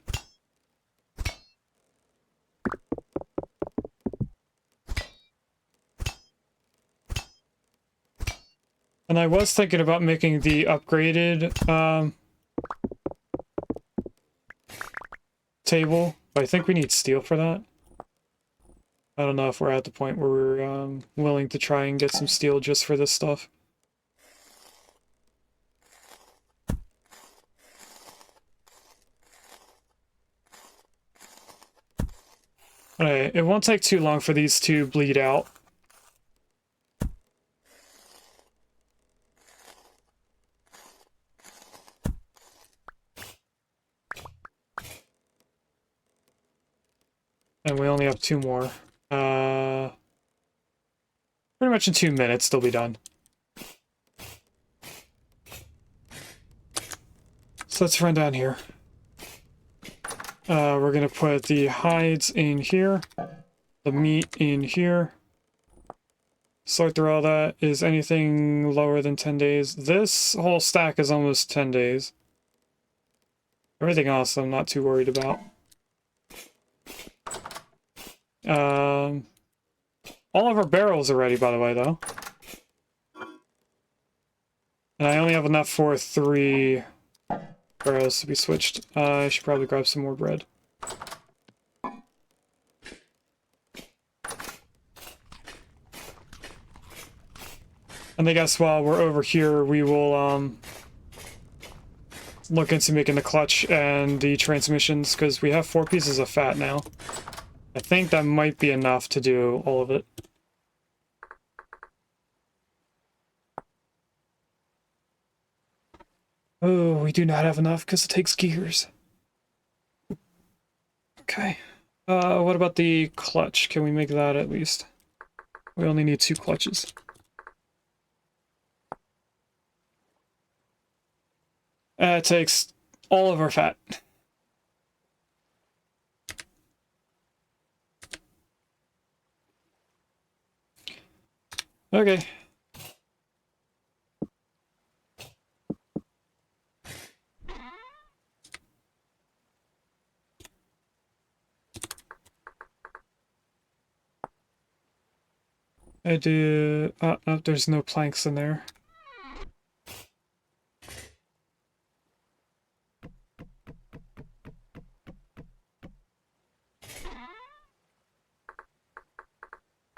And I was thinking about making the upgraded table, but I think we need steel for that. I don't know if we're at the point where we're willing to try and get some steel just for this stuff. Alright, it won't take too long for these to bleed out. And we only have 2 more. Pretty much in 2 minutes they'll be done. So let's run down here. We're gonna put the hides in here, the meat in here. Sort through all that. Is anything lower than 10 days? This whole stack is almost 10 days. Everything else I'm not too worried about. All of our barrels are ready, by the way, though. And I only have enough for 3 barrels to be switched. I should probably grab some more bread. And I guess while we're over here, we will look into making the clutch and the transmissions, because we have 4 pieces of fat now. I think that might be enough to do all of it. Oh, we do not have enough because it takes gears. Okay. What about the clutch? Can we make that at least? We only need 2 clutches. It takes all of our fat. Okay. I do... no, there's no planks in there.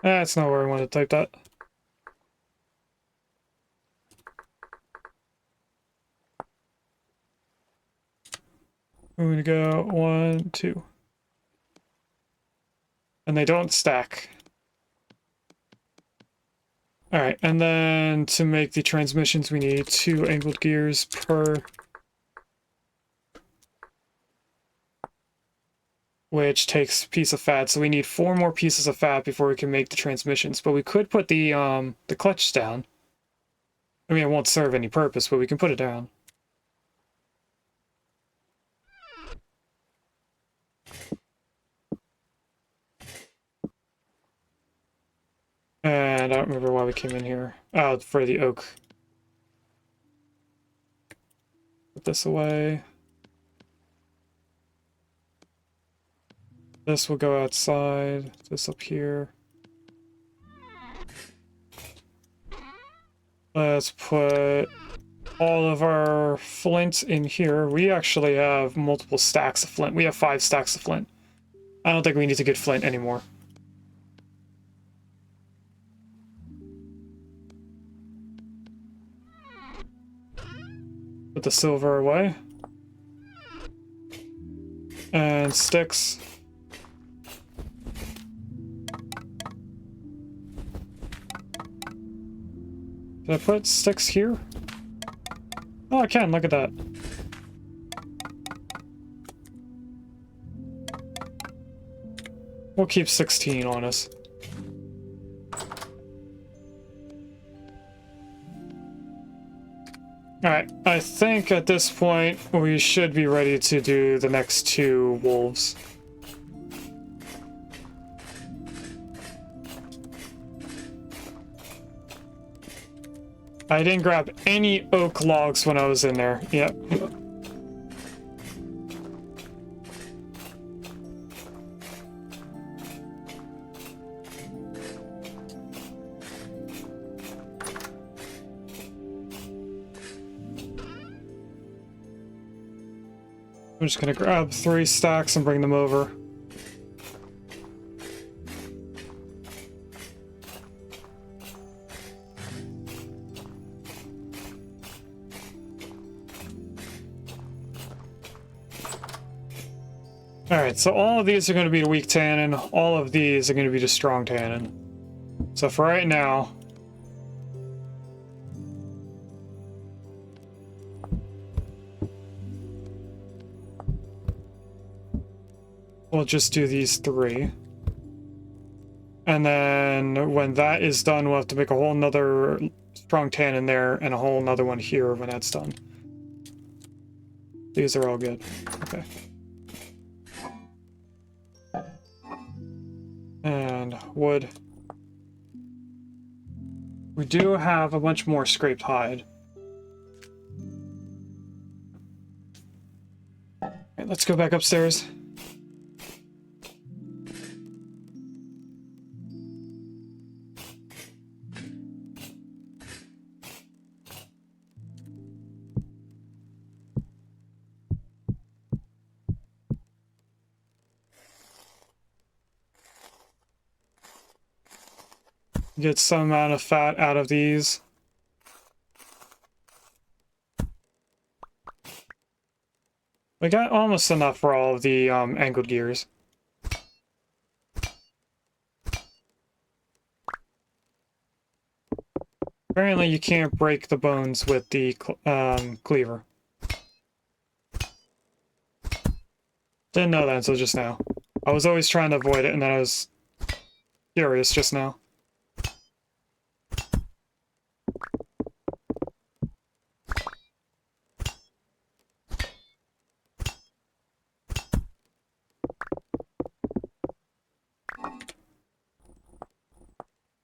That's not where I want to type that. I'm gonna go 1, 2. And they don't stack. Alright, and then to make the transmissions, we need 2 angled gears per... which takes a piece of fat, so we need 4 more pieces of fat before we can make the transmissions. But we could put the clutch down. I mean, it won't serve any purpose, but we can put it down. And I don't remember why we came in here. Oh, for the oak. Put this away. This will go outside. This up here. Let's put all of our flint in here. We actually have multiple stacks of flint. We have 5 stacks of flint. I don't think we need to get flint anymore. Put the silver away. And sticks. Did I put sticks here? Oh, I can. Look at that. We'll keep 16 on us. Alright, I think at this point we should be ready to do the next 2 wolves. I didn't grab any oak logs when I was in there. Yep. I'm just gonna grab 3 stacks and bring them over. Alright, so all of these are going to be the weak tannin, all of these are going to be the strong tannin. So for right now, we'll just do these 3. And then when that is done, we'll have to make a whole nother strong tannin there and a whole nother one here when that's done. These are all good. Okay. And wood. We do have a bunch more scraped hide. Alright, let's go back upstairs. Get some amount of fat out of these. We got almost enough for all of the angled gears. Apparently you can't break the bones with the cleaver. Didn't know that until just now. I was always trying to avoid it and then I was curious just now.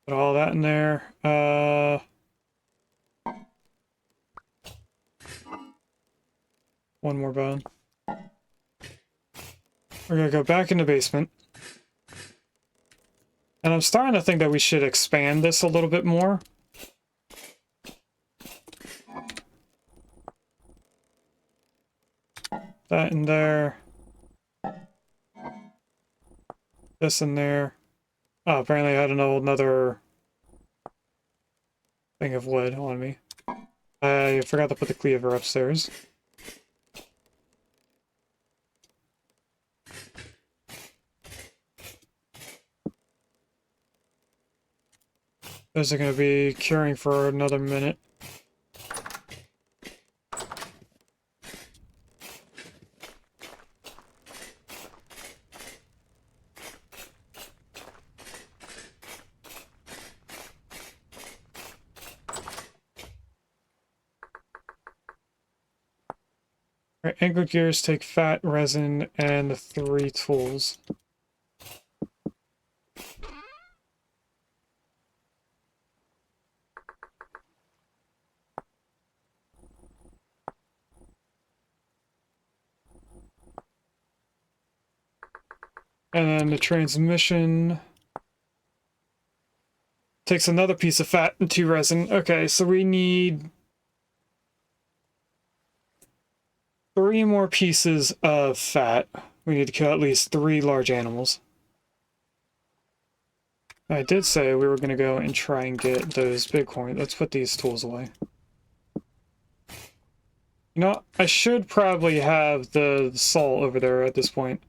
Put all that in there. One more bone. We're gonna go back in the basement. And I'm starting to think that we should expand this a little bit more. That in there. This in there. Oh, apparently I had another thing of wood on me. I forgot to put the cleaver upstairs. Those are going to be curing for another minute. Alright, angled gears take fat, resin, and 3 tools. And then the transmission takes another piece of fat and 2 resin. Okay, so we need 3 more pieces of fat. We need to kill at least 3 large animals. I did say we were going to go and try and get those bighorn. Let's put these tools away. You know, I should probably have the salt over there at this point.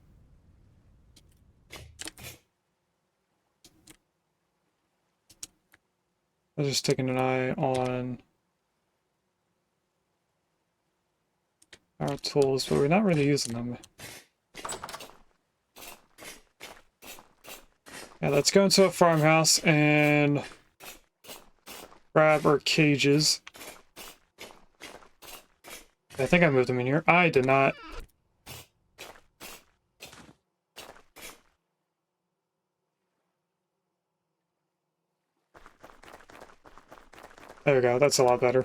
I was just taking an eye on our tools, but we're not really using them. Yeah, let's go into a farmhouse and grab our cages. I think I moved them in here. I did not. There we go, that's a lot better.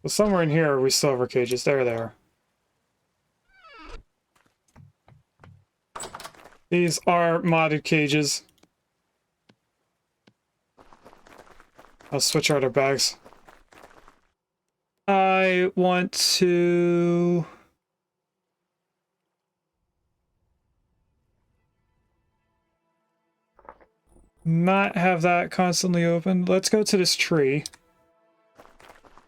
Well, somewhere in here we still have our cages. There they are. These are modded cages. I'll switch out our bags. I want to... not have that constantly open. Let's go to this tree.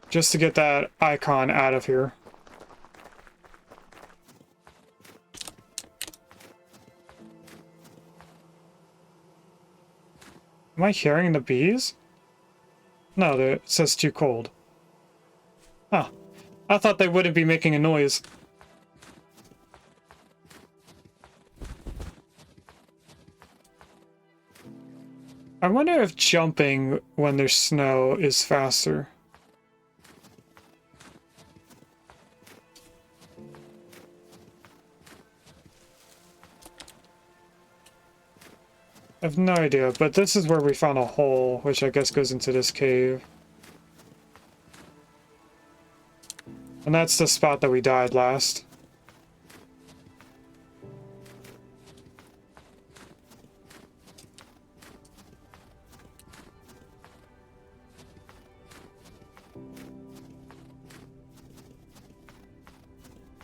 Just to get that icon out of here. Am I hearing the bees? No, it says too cold. Huh. I thought they wouldn't be making a noise. I wonder if jumping when there's snow is faster. I have no idea, but this is where we found a hole, which I guess goes into this cave. And that's the spot that we died last.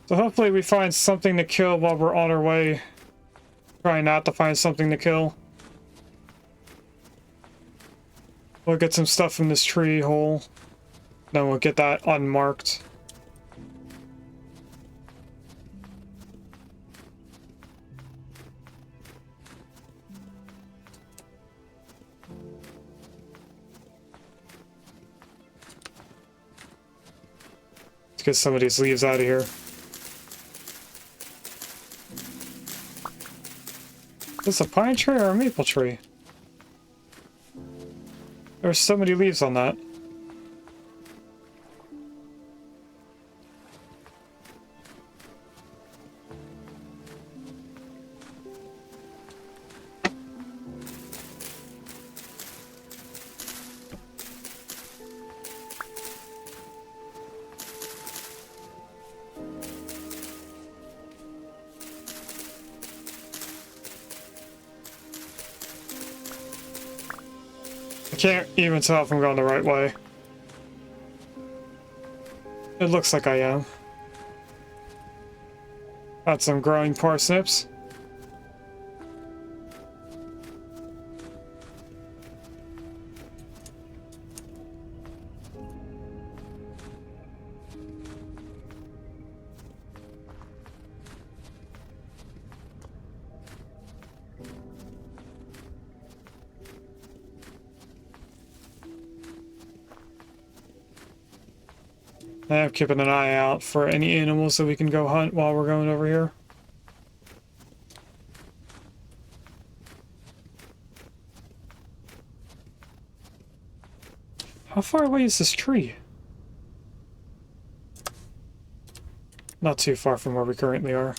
So hopefully we find something to kill while we're on our way. Try not to find something to kill. We'll get some stuff from this tree hole. Then we'll get that unmarked. Let's get some of these leaves out of here. Is this a pine tree or a maple tree? There's so many leaves on that. I can't even tell if I'm going the right way. It looks like I am. Got some growing parsnips. I'm keeping an eye out for any animals that we can go hunt while we're going over here. How far away is this tree? Not too far from where we currently are.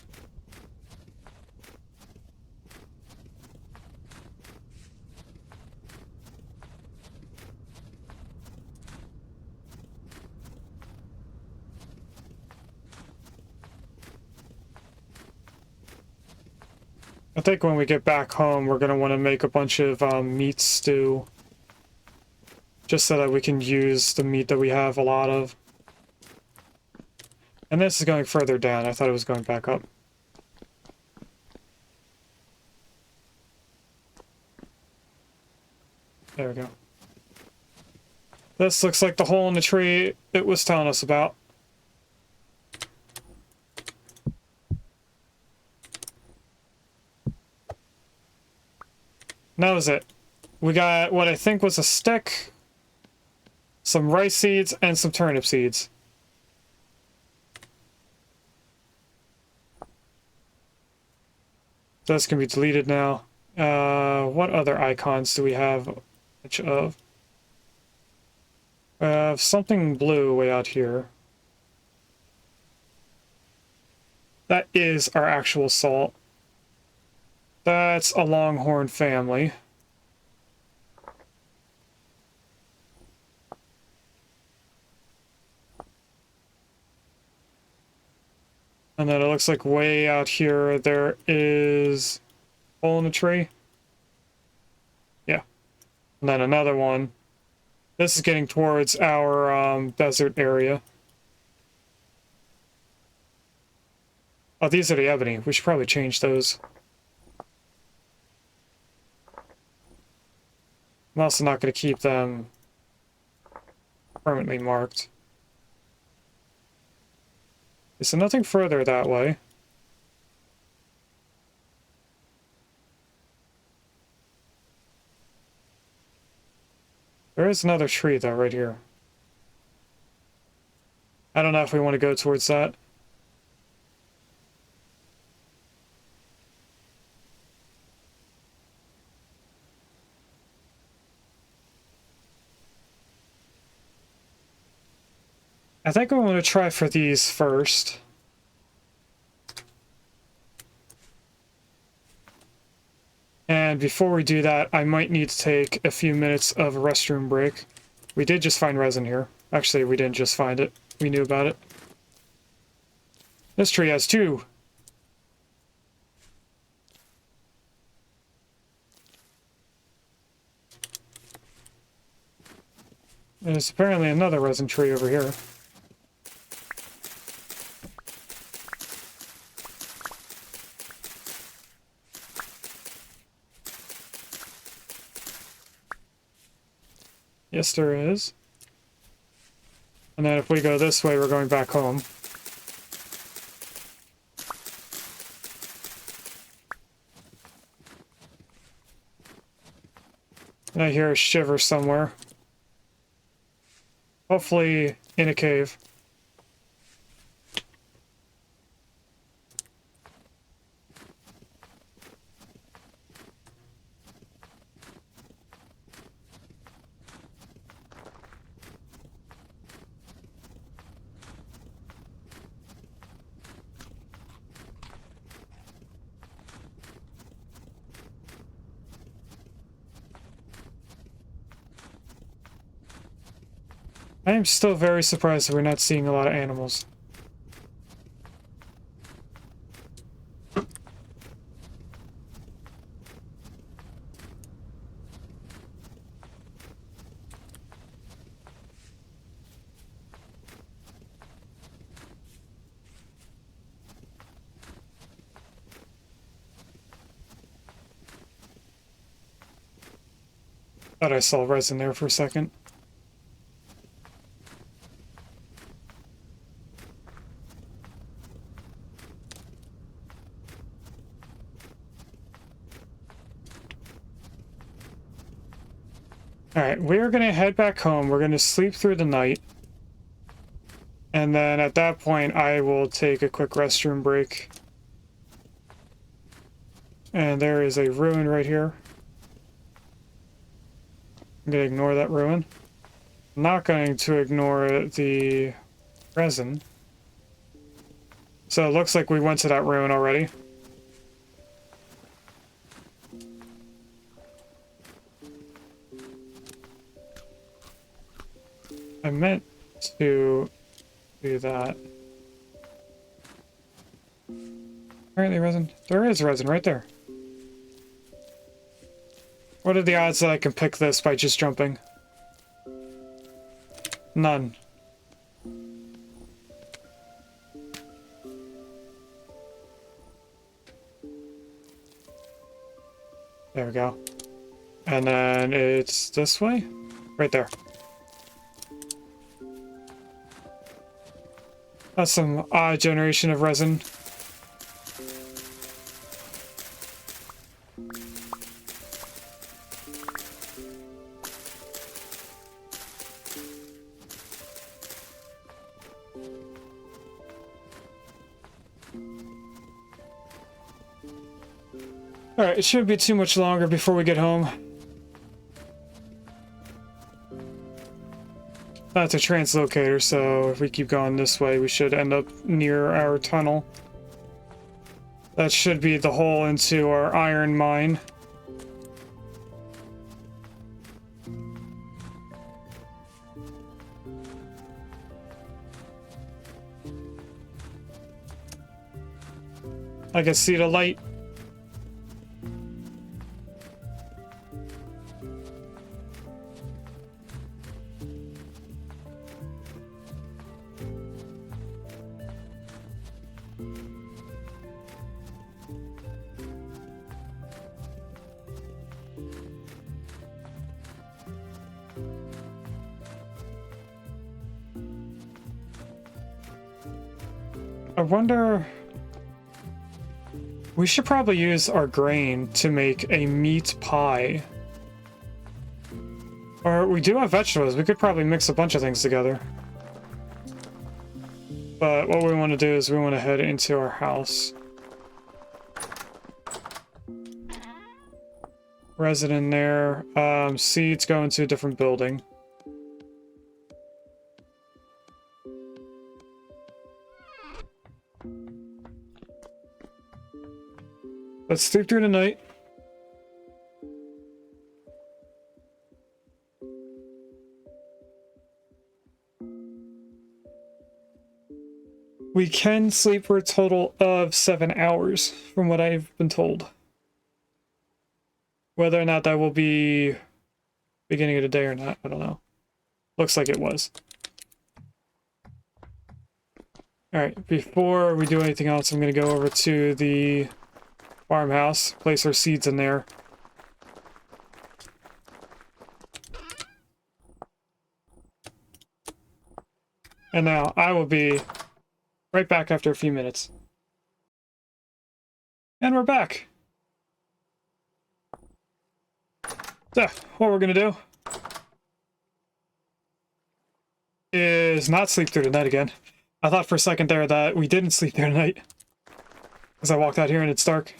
I think when we get back home, we're going to want to make a bunch of meat stew. Just so that we can use the meat that we have a lot of. And this is going further down. I thought it was going back up. There we go. This looks like the hole in the tree it was telling us about. And that was it. We got what I think was a stick, some rice seeds, and some turnip seeds. This can be deleted now. What other icons do we have of? Something blue way out here. That is our actual salt. That's a Longhorn family. And then it looks like way out here there is a hole in the tree. Yeah. And then another one. This is getting towards our desert area. Oh, these are the ebony. We should probably change those. I'm also not going to keep them permanently marked. So nothing further that way. There is another tree though, right here. I don't know if we want to go towards that. I think I want to try for these first. And before we do that, I might need to take a few minutes of a restroom break. We did just find resin here. Actually, we didn't just find it. We knew about it. This tree has two. There's apparently another resin tree over here. Yes, there is. And then if we go this way, we're going back home. And I hear a shiver somewhere. Hopefully in a cave. I am still very surprised that we're not seeing a lot of animals. Thought I saw resin there for a second. Alright, we're gonna head back home. We're gonna sleep through the night. And then at that point, I will take a quick restroom break. And there is a ruin right here. I'm gonna ignore that ruin. I'm not going to ignore the resin. So it looks like we went to that ruin already. I meant to do that. Apparently resin. There is resin right there. What are the odds that I can pick this by just jumping? None. There we go. And then it's this way? Right there. That's some odd generation of resin. Alright, it shouldn't be too much longer before we get home. That's a translocator, so if we keep going this way, we should end up near our tunnel. That should be the hole into our iron mine. I can see the light. I wonder... We should probably use our grain to make a meat pie. Or we do have vegetables. We could probably mix a bunch of things together. But what we want to do is we want to head into our house. Resin in there. Seeds go into a different building. Let's sleep through the night. We can sleep for a total of 7 hours, from what I've been told. Whether or not that will be beginning of the day or not, I don't know. Looks like it was. Alright, before we do anything else, I'm going to go over to the farmhouse, place our seeds in there. And now I will be right back after a few minutes. And we're back. So, what we're gonna do is not sleep through the night again. I thought for a second there that we didn't sleep through the night, because I walked out here and it's dark.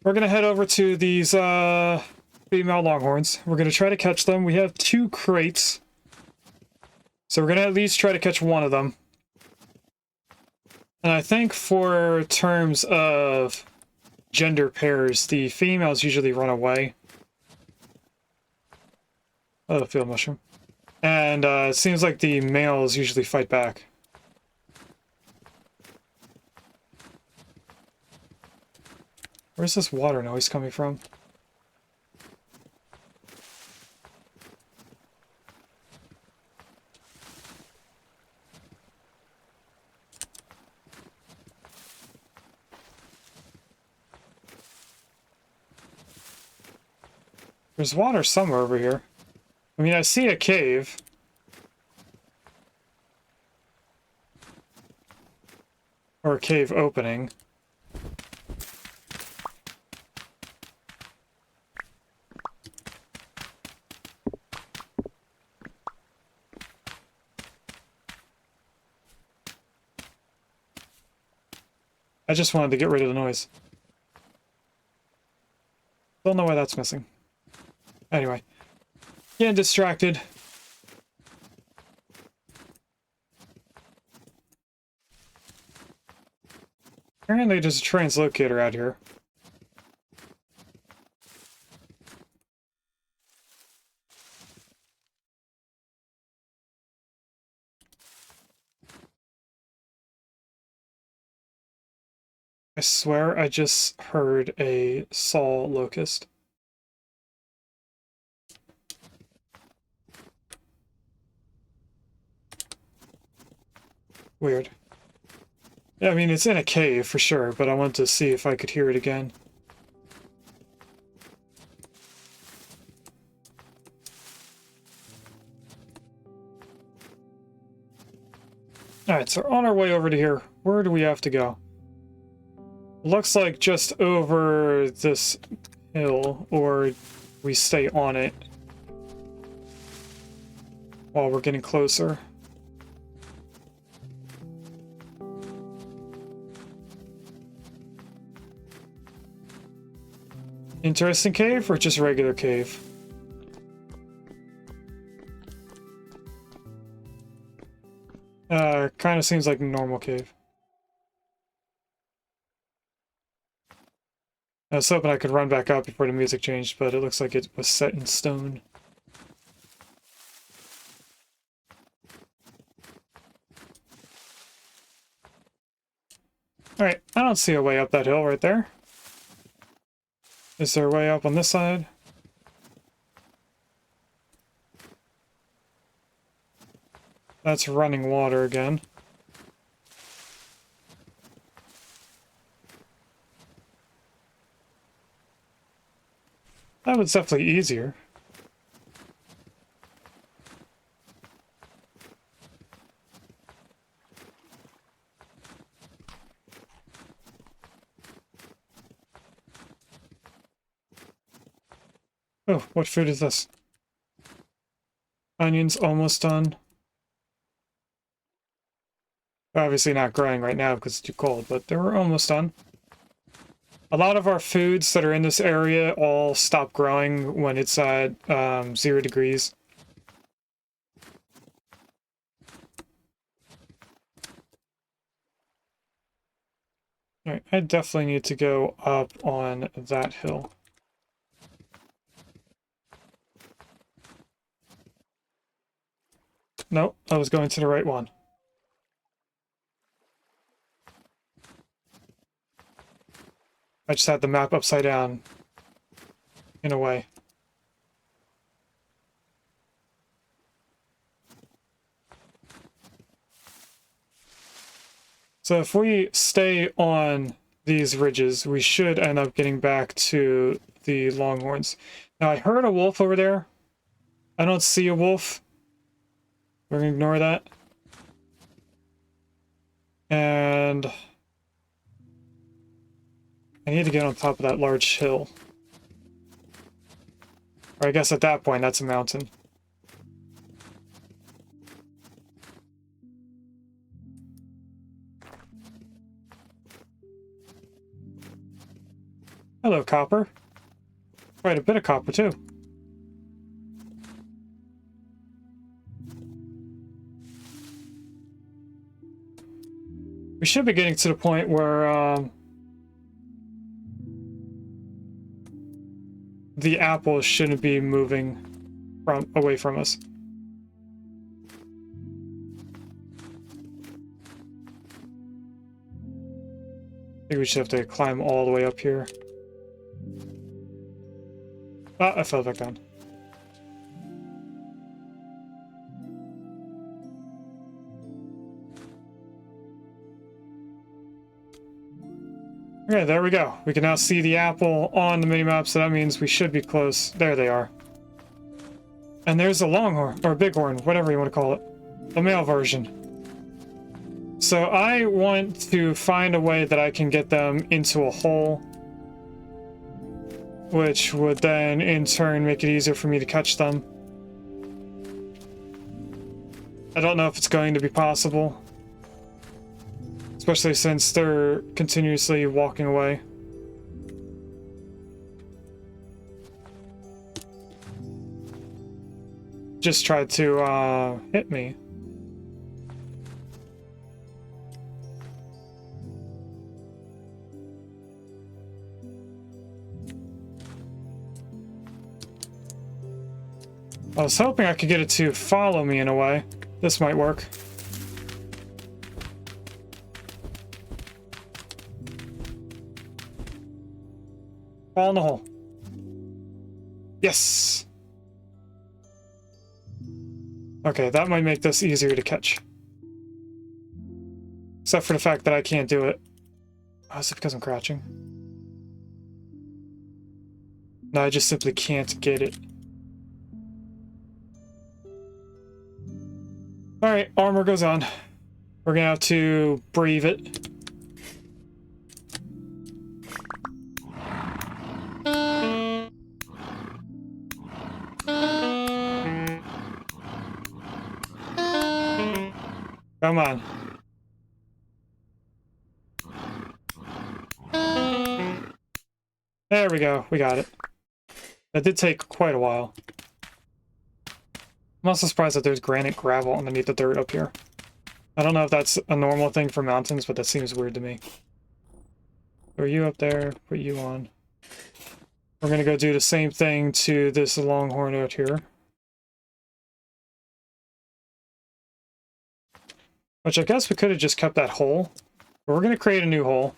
We're gonna head over to these female longhorns. We're gonna try to catch them. We have 2 crates, so we're gonna at least try to catch one of them. And I think for terms of gender pairs, the females usually run away. Oh, field mushroom. And it seems like the males usually fight back. Where's this water noise coming from? There's water somewhere over here. I mean, I see a cave. Or a cave opening. I just wanted to get rid of the noise. Don't know why that's missing. Anyway. Getting distracted. Apparently there's a translocator out here. I swear I just heard a saw locust. Weird. Yeah, I mean, it's in a cave for sure, but I wanted to see if I could hear it again. Alright, so on our way over to here, where do we have to go? Looks like just over this hill, or we stay on it while we're getting closer. Interesting cave or just regular cave? Kind of seems like a normal cave. I was hoping I could run back up before the music changed, but it looks like it was set in stone. Alright, I don't see a way up that hill right there. Is there a way up on this side? That's running water again. That was definitely easier. Oh, what food is this? Onions almost done. Obviously not growing right now because it's too cold, but they were almost done. A lot of our foods that are in this area all stop growing when it's at 0 degrees. Alright, I definitely need to go up on that hill. Nope, I was going to the right one. I just had the map upside down, in a way. So if we stay on these ridges, we should end up getting back to the Longhorns. Now, I heard a wolf over there. I don't see a wolf. We're gonna ignore that. And I need to get on top of that large hill. Or I guess at that point, that's a mountain. Hello, copper. Quite a bit of copper, too. We should be getting to the point where the apples shouldn't be moving away from us. I think we should have to climb all the way up here. Ah, I fell back down. Okay, there we go. We can now see the apple on the minimap, so that means we should be close. There they are. And there's a longhorn, or bighorn, whatever you want to call it. The male version. So I want to find a way that I can get them into a hole, which would then in turn make it easier for me to catch them. I don't know if it's going to be possible, especially since they're continuously walking away. Just tried to hit me. I was hoping I could get it to follow me in a way. This might work. Fall in the hole. Yes! Okay, that might make this easier to catch. Except for the fact that I can't do it. Oh, is it because I'm crouching? No, I just simply can't get it. Alright, armor goes on. We're gonna have to brave it. Come on. There we go, we got it. That did take quite a while. I'm also surprised that there's granite gravel underneath the dirt up here. I don't know if that's a normal thing for mountains, but that seems weird to me. Throw you up there, put you on. We're gonna go do the same thing to this longhorn out here. Which I guess we could have just kept that hole. But we're gonna create a new hole.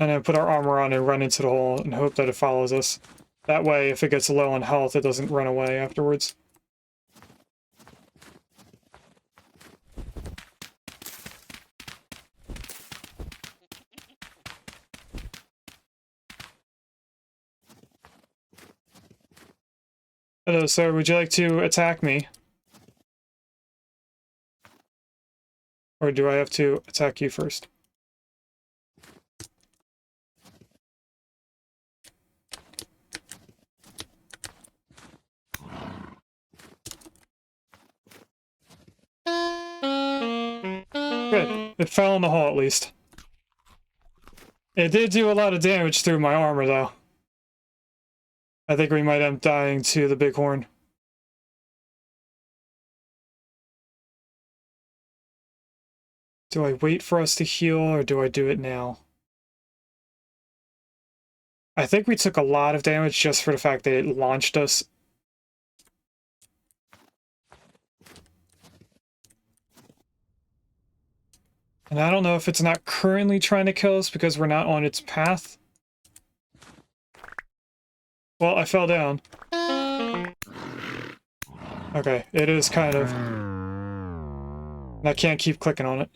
And then put our armor on and run into the hole and hope that it follows us. That way, if it gets low on health, it doesn't run away afterwards. Hello, sir. Would you like to attack me? Or do I have to attack you first? Good. It fell in the hole, at least. It did do a lot of damage through my armor, though. I think we might end up dying to the bighorn. Do I wait for us to heal, or do I do it now? I think we took a lot of damage just for the fact that it launched us. And I don't know if it's not currently trying to kill us because we're not on its path. Well, I fell down. Okay, it is kind of... I can't keep clicking on it.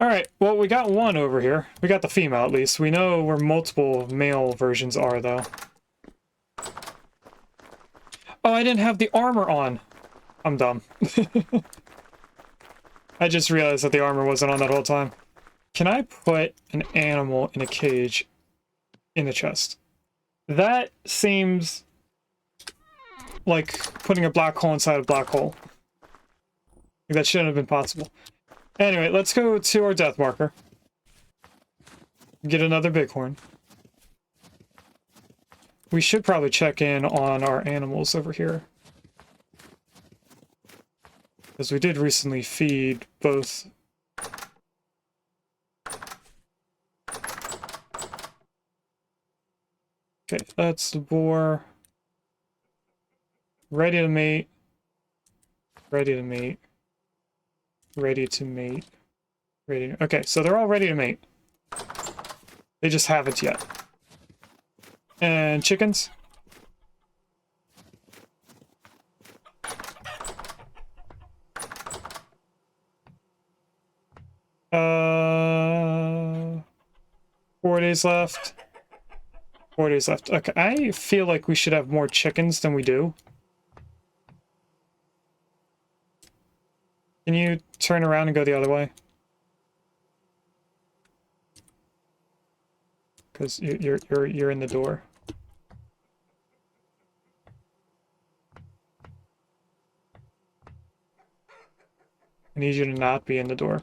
Alright, well, we got one over here. We got the female, at least. We know where multiple male versions are, though. Oh, I didn't have the armor on. I'm dumb. I just realized that the armor wasn't on that whole time. Can I put an animal in a cage in the chest? That seems like putting a black hole inside a black hole. That shouldn't have been possible. Anyway, let's go to our death marker. Get another bighorn. We should probably check in on our animals over here. Because we did recently feed both. Okay, that's the boar. Ready to mate. Ready to mate. Ready to mate. Ready to... Okay, so they're all ready to mate. They just haven't yet. And chickens? 4 days left. 4 days left. Okay, I feel like we should have more chickens than we do. Can you turn around and go the other way? Because you're in the door. I need you to not be in the door.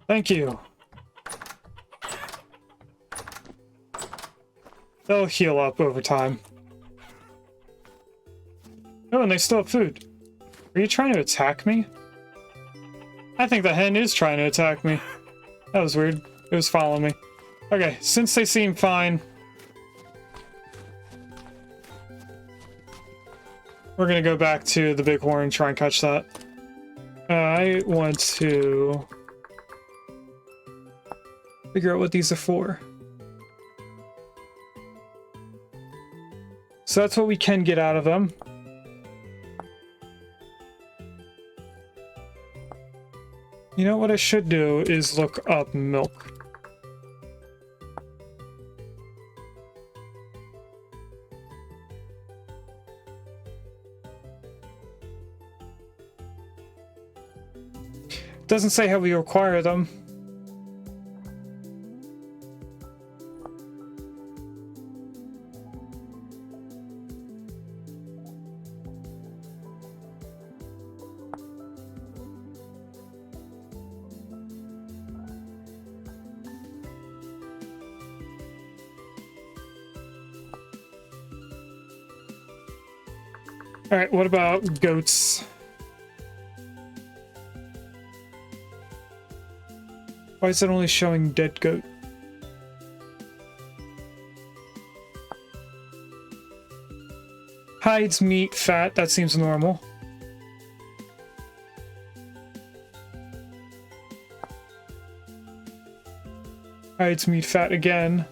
Thank you. They'll heal up over time. Oh, and they still have food. Are you trying to attack me? I think the hen is trying to attack me. That was weird. It was following me. Okay, since they seem fine, we're gonna go back to the bighorn and try and catch that. I want to figure out what these are for. So that's what we can get out of them. You know what I should do is look up milk. Doesn't say how we acquire them. All right, what about goats? Why is it only showing dead goat? Hides, meat, fat, that seems normal. Hides, meat, fat again.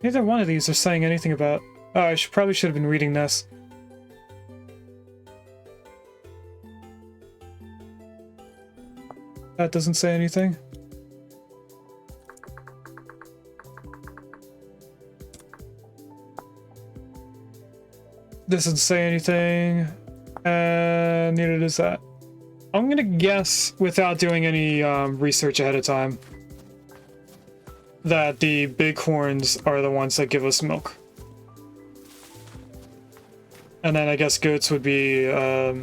Neither one of these are saying anything about... Oh, I probably should have been reading this. That doesn't say anything. This doesn't say anything. And neither does that. I'm gonna guess, without doing any research ahead of time, that the bighorns are the ones that give us milk. And then I guess goats would be a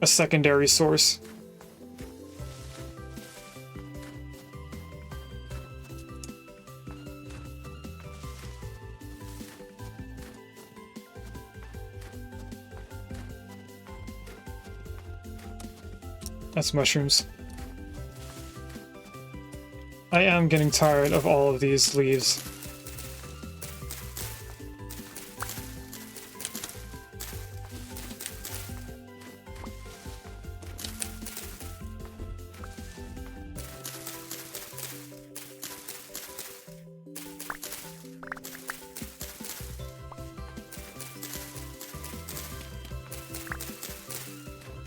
secondary source. That's mushrooms. I am getting tired of all of these leaves.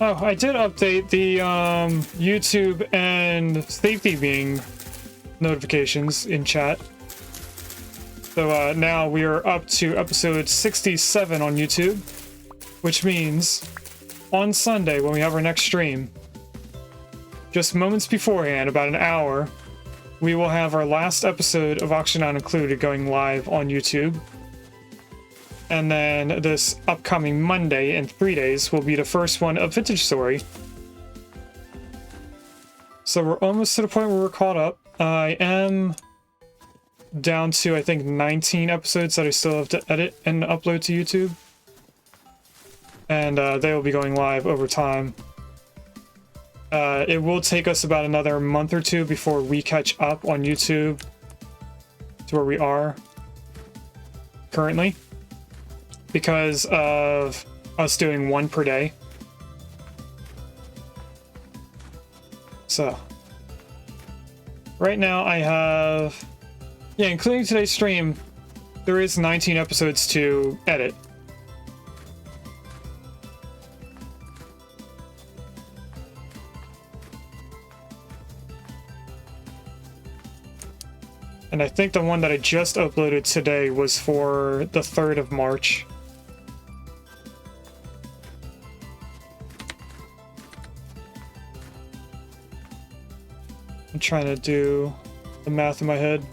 Oh, I did update the YouTube and safety being notifications in chat. So now we are up to episode 67 on YouTube, which means on Sunday when we have our next stream, just moments beforehand, about an hour, we will have our last episode of Auction Not Included going live on YouTube. And then this upcoming Monday in 3 days will be the first one of Vintage Story. So we're almost to the point where we're caught up. I am down to, I think, 19 episodes that I still have to edit and upload to YouTube. And they will be going live over time. It will take us about another month or two before we catch up on YouTube to where we are currently, because of us doing one per day. Right now I have, yeah, including today's stream, there is 19 episodes to edit. And I think the one that I just uploaded today was for the 3rd of March. I'm trying to do the math in my head.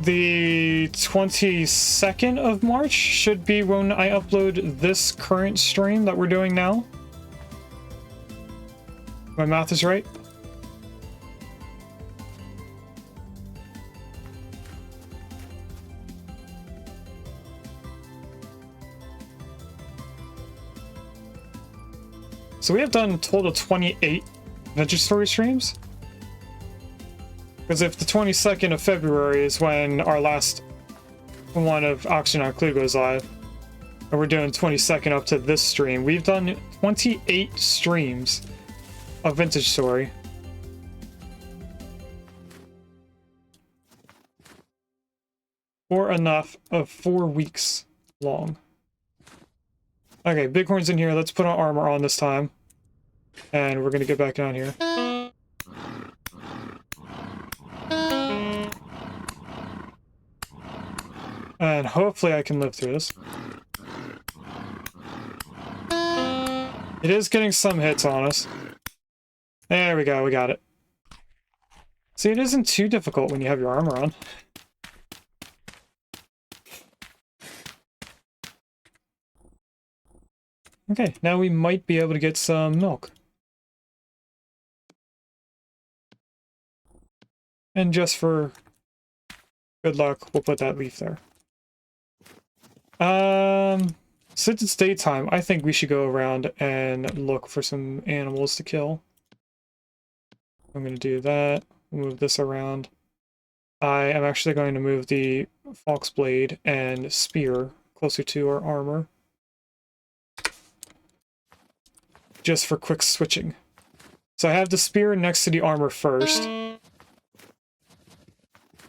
The 22nd of March should be when I upload this current stream that we're doing now. My math is right. So we have done a total of 28 Adventure Story streams. Because if the 22nd of February is when our last one of Oxygen on Clue goes live, and we're doing 22nd up to this stream, we've done 28 streams of Vintage Story. For enough of 4 weeks long. Okay, Bighorn's in here. Let's put our armor on this time. And we're gonna get back down here. And hopefully I can live through this. It is getting some hits on us. There we go, we got it. See, it isn't too difficult when you have your armor on. Okay, now we might be able to get some milk. And just for good luck, we'll put that leaf there. Since it's daytime, I think we should go around and look for some animals to kill. I'm going to do that. Move this around. I am actually going to move the fox blade and spear closer to our armor. Just for quick switching. So I have the spear next to the armor first.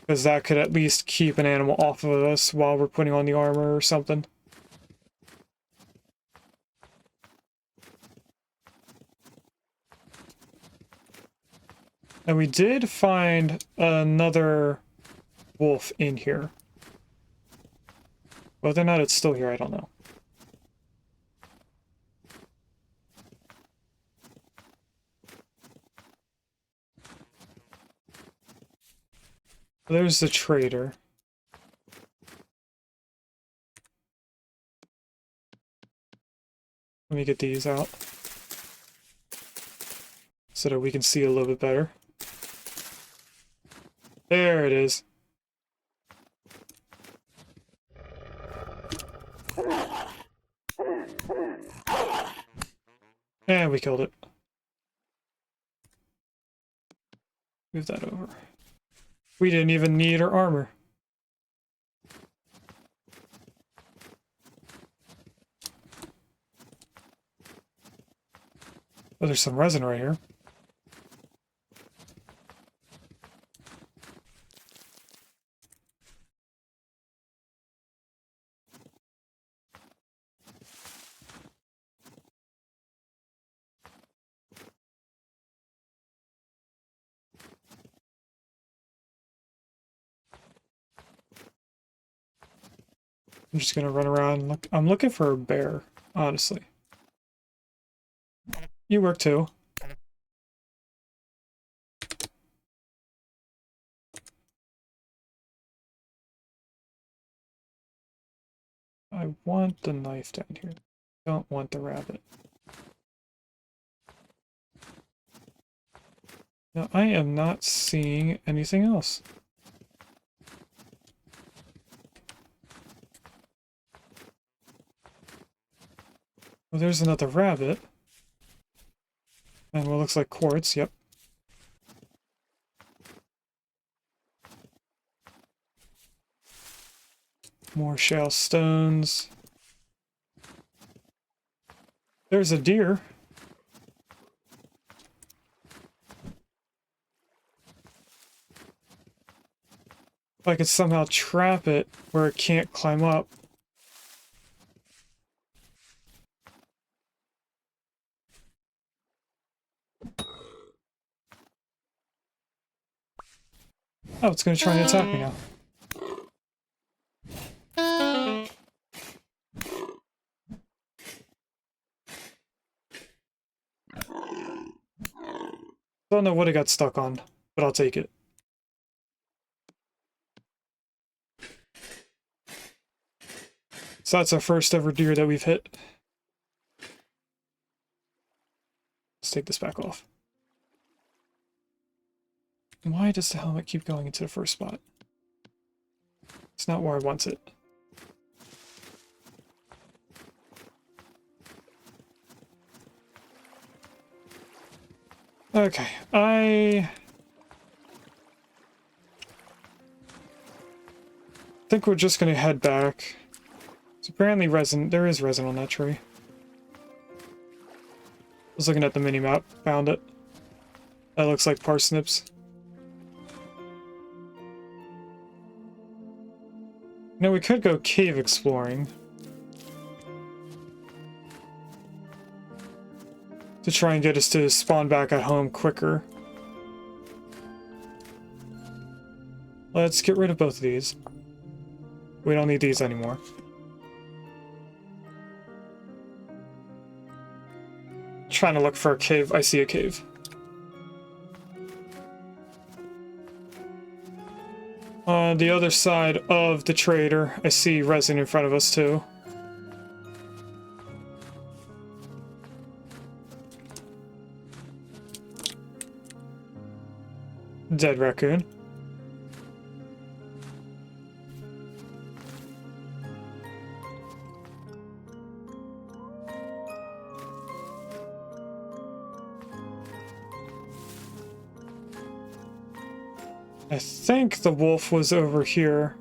Because that could at least keep an animal off of us while we're putting on the armor or something. And we did find another wolf in here. Whether or not it's still here, I don't know. There's the trader. Let me get these out so that we can see a little bit better. There it is. And we killed it. Move that over. We didn't even need our armor. Oh, there's some resin right here. I'm just gonna run around and look. I'm looking for a bear, honestly. You work too. I want the knife down here. Don't want the rabbit. No, I am not seeing anything else. Well, there's another rabbit. And what looks like quartz, yep. More shale stones. There's a deer. If I could somehow trap it where it can't climb up. Oh, it's gonna try and attack me now. Don't know what it got stuck on, but I'll take it. So that's our first ever deer that we've hit. Let's take this back off. Why does the helmet keep going into the first spot? It's not where I want it. Okay, I think we're just gonna head back. It's apparently resin. There is resin on that tree. I was looking at the mini-map, found it. That looks like parsnips. Now we could go cave exploring. To try and get us to spawn back at home quicker. Let's get rid of both of these. We don't need these anymore. Trying to look for a cave. I see a cave. On the other side of the trader, I see resin in front of us too. Dead raccoon. I think the wolf was over here.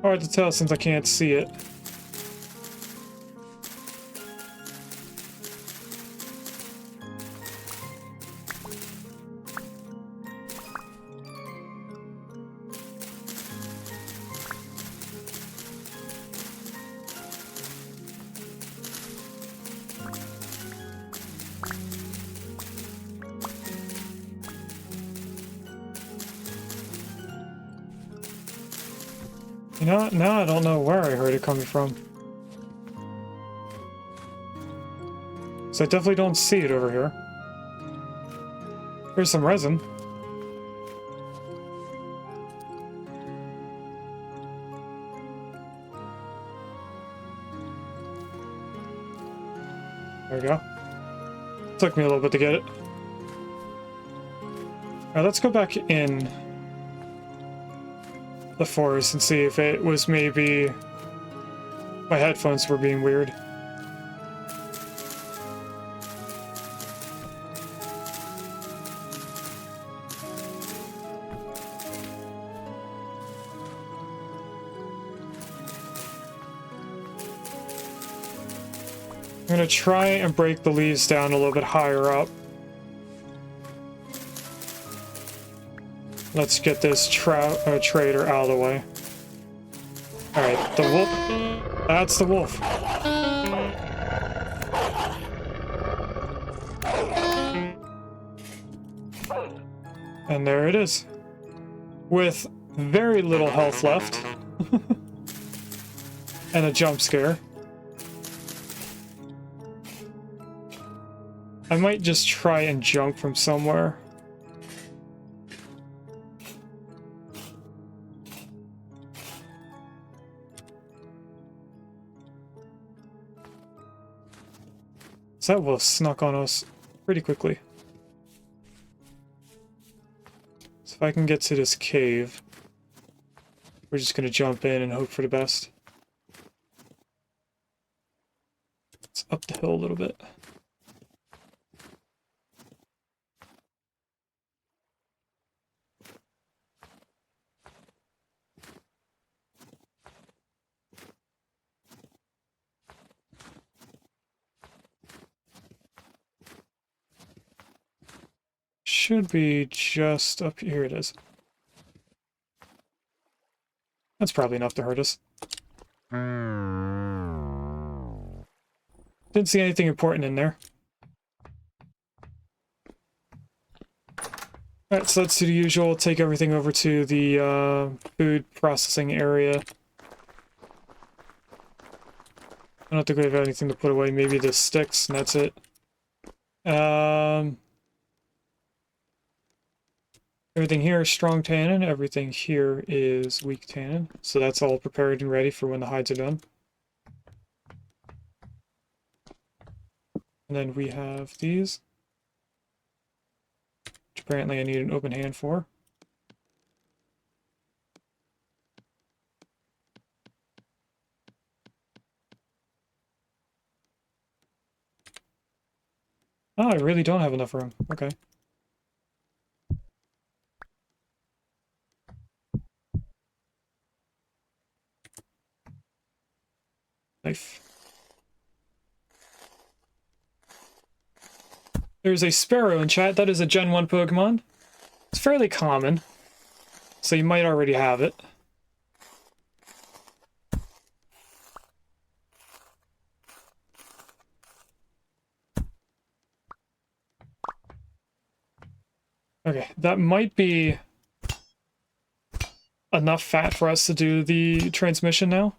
Hard to tell since I can't see it. You know what? Now I don't know where I heard it coming from. So I definitely don't see it over here. Here's some resin. There we go. Took me a little bit to get it. Alright, let's go back in the forest and see if it was maybe my headphones were being weird. I'm gonna try and break the leaves down a little bit higher up. Let's get this trader out of the way. Alright, the wolf. That's the wolf. And there it is. With very little health left. And a jump scare. I might just try and jump from somewhere. So that wolf snuck on us pretty quickly. So if I can get to this cave, we're just gonna jump in and hope for the best. It's up the hill a little bit. should be just up here. It is. That's probably enough to hurt us. Didn't see anything important in there. Alright, so let's do the usual. Take everything over to the food processing area. I don't think we have anything to put away. Maybe the sticks, and that's it. Everything here is strong tannin. Everything here is weak tannin. So that's all prepared and ready for when the hides are done. And then we have these, which apparently I need an open hand for. Oh, I really don't have enough room. Okay. Knife. There's a sparrow in chat. That is a Gen 1 Pokemon. It's fairly common, so you might already have it. Okay, that might be enough fat for us to do the transmission now.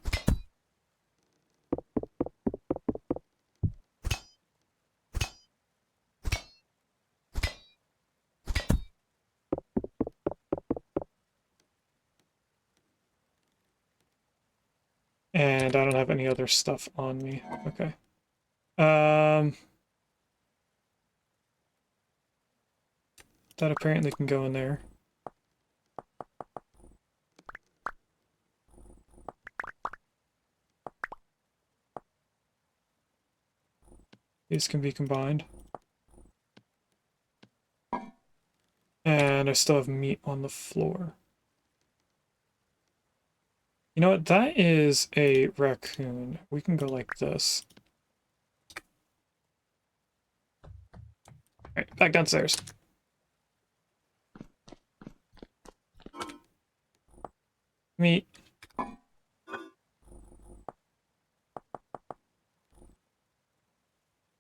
And I don't have any other stuff on me. Okay. That apparently can go in there. These can be combined. And I still have meat on the floor. You know what? That is a raccoon. We can go like this. Alright, back downstairs. Meat.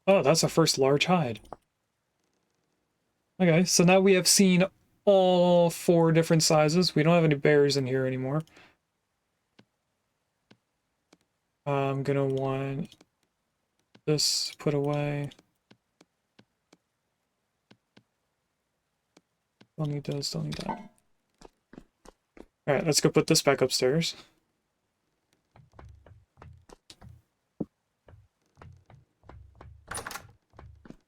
Oh, that's our first large hide. Okay, so now we have seen all 4 different sizes. We don't have any bears in here anymore. I'm gonna want this put away. Don't need those, don't need that. Alright, let's go put this back upstairs.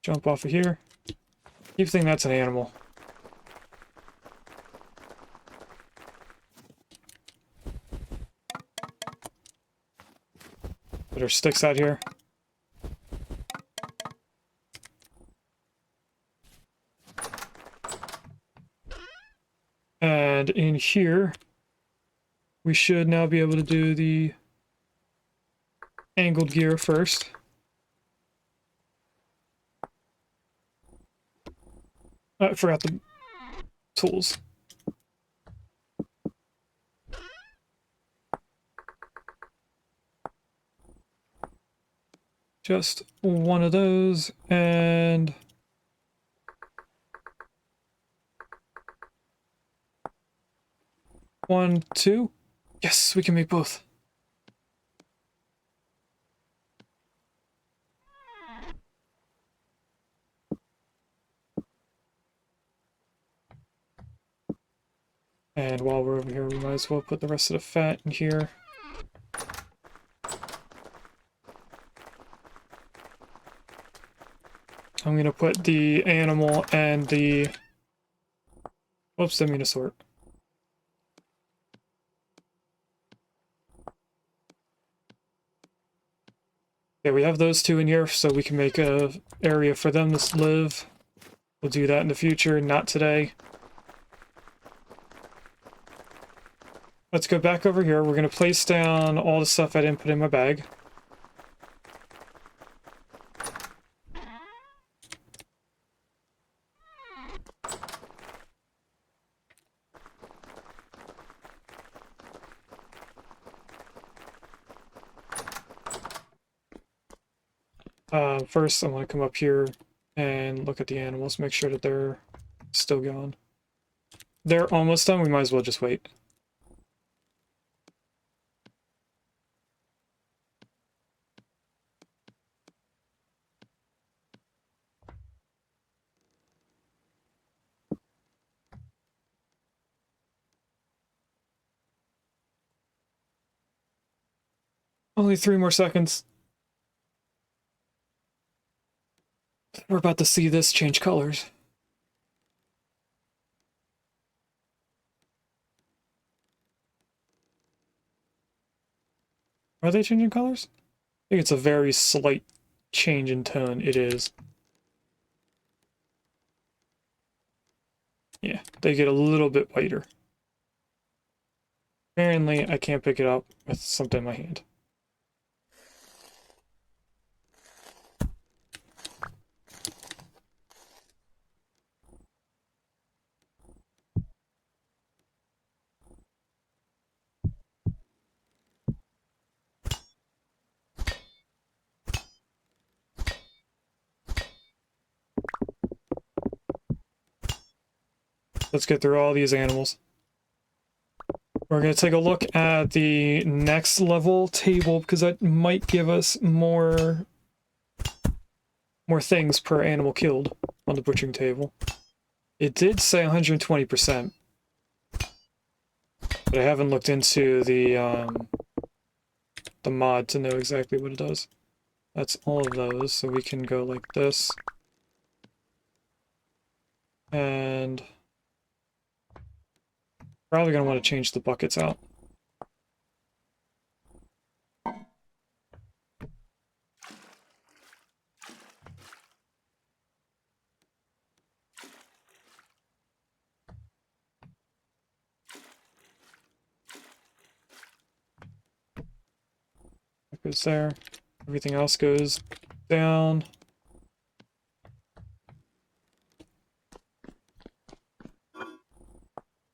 Jump off of here. Keep thinking that's an animal. Put our sticks out here. And in here, we should now be able to do the angled gear first. I forgot the tools. Just one of those, and one, two. Yes, we can make both. And while we're over here, we might as well put the rest of the fat in here. I'm gonna put the animal and the... Whoops, didn't mean to sort. Okay, we have those 2 in here, so we can make a area for them to live. We'll do that in the future, not today. Let's go back over here. We're gonna place down all the stuff I didn't put in my bag. First, I want to come up here and look at the animals, make sure that they're still going. They're almost done, we might as well just wait. Only 3 more seconds. We're about to see this change colors. Are they changing colors? I think it's a very slight change in tone. It is. Yeah, they get a little bit whiter. Apparently, I can't pick it up with something in my hand. Let's get through all these animals. We're going to take a look at the next level table because that might give us more things per animal killed on the butchering table. It did say 120%, but I haven't looked into the mod to know exactly what it does. That's all of those, so we can go like this. And probably going to want to change the buckets out. That goes there. Everything else goes down.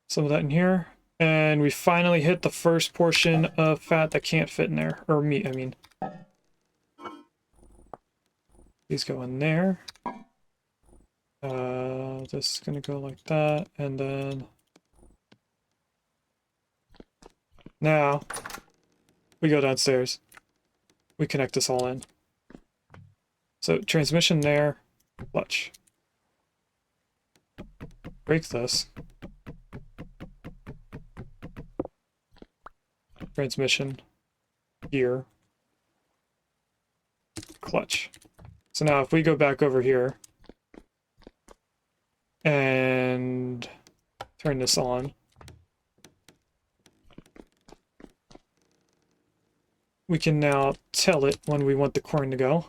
Some of that in here. And we finally hit the first portion of fat that can't fit in there. Or meat, I mean. These go in there. This is gonna go like that, and then... Now, we go downstairs. We connect this all in. So, transmission there, clutch. Break this. Transmission, gear, clutch. So now if we go back over here and turn this on, we can now tell it when we want the corn to go.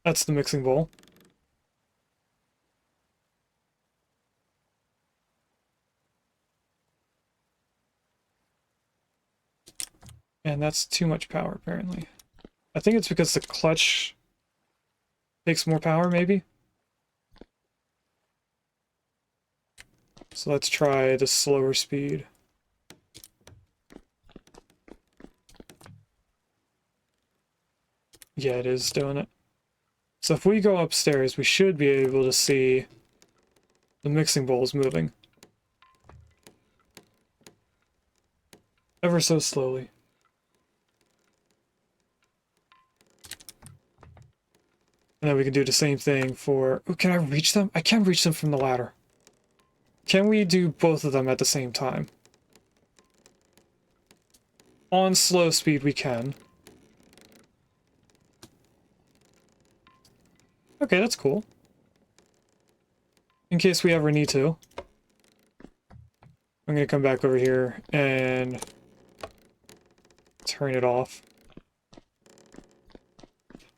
That's the mixing bowl. And that's too much power, apparently. I think it's because the clutch takes more power, maybe? So let's try the slower speed. Yeah, it is doing it. So if we go upstairs, we should be able to see the mixing bowls moving. Ever so slowly. And then we can do the same thing for... Oh, can I reach them? I can't reach them from the ladder. Can we do both of them at the same time? On slow speed, we can. Okay, that's cool. In case we ever need to. I'm gonna come back over here and turn it off.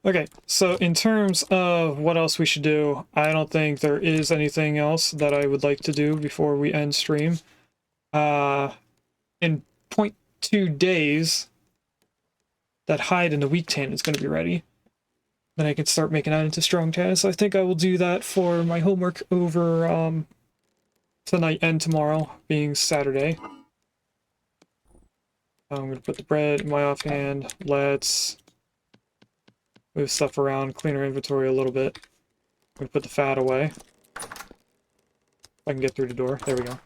Okay, so in terms of what else we should do, I don't think there is anything else that I would like to do before we end stream. In 0.2 days, that hide in the wheat tan is going to be ready. Then I can start making that into strong tan. So I think I will do that for my homework over tonight and tomorrow, being Saturday. I'm going to put the bread in my offhand. Let's Move stuff around, clean our inventory a little bit. We put the fat away. If I can get through the door. There we go.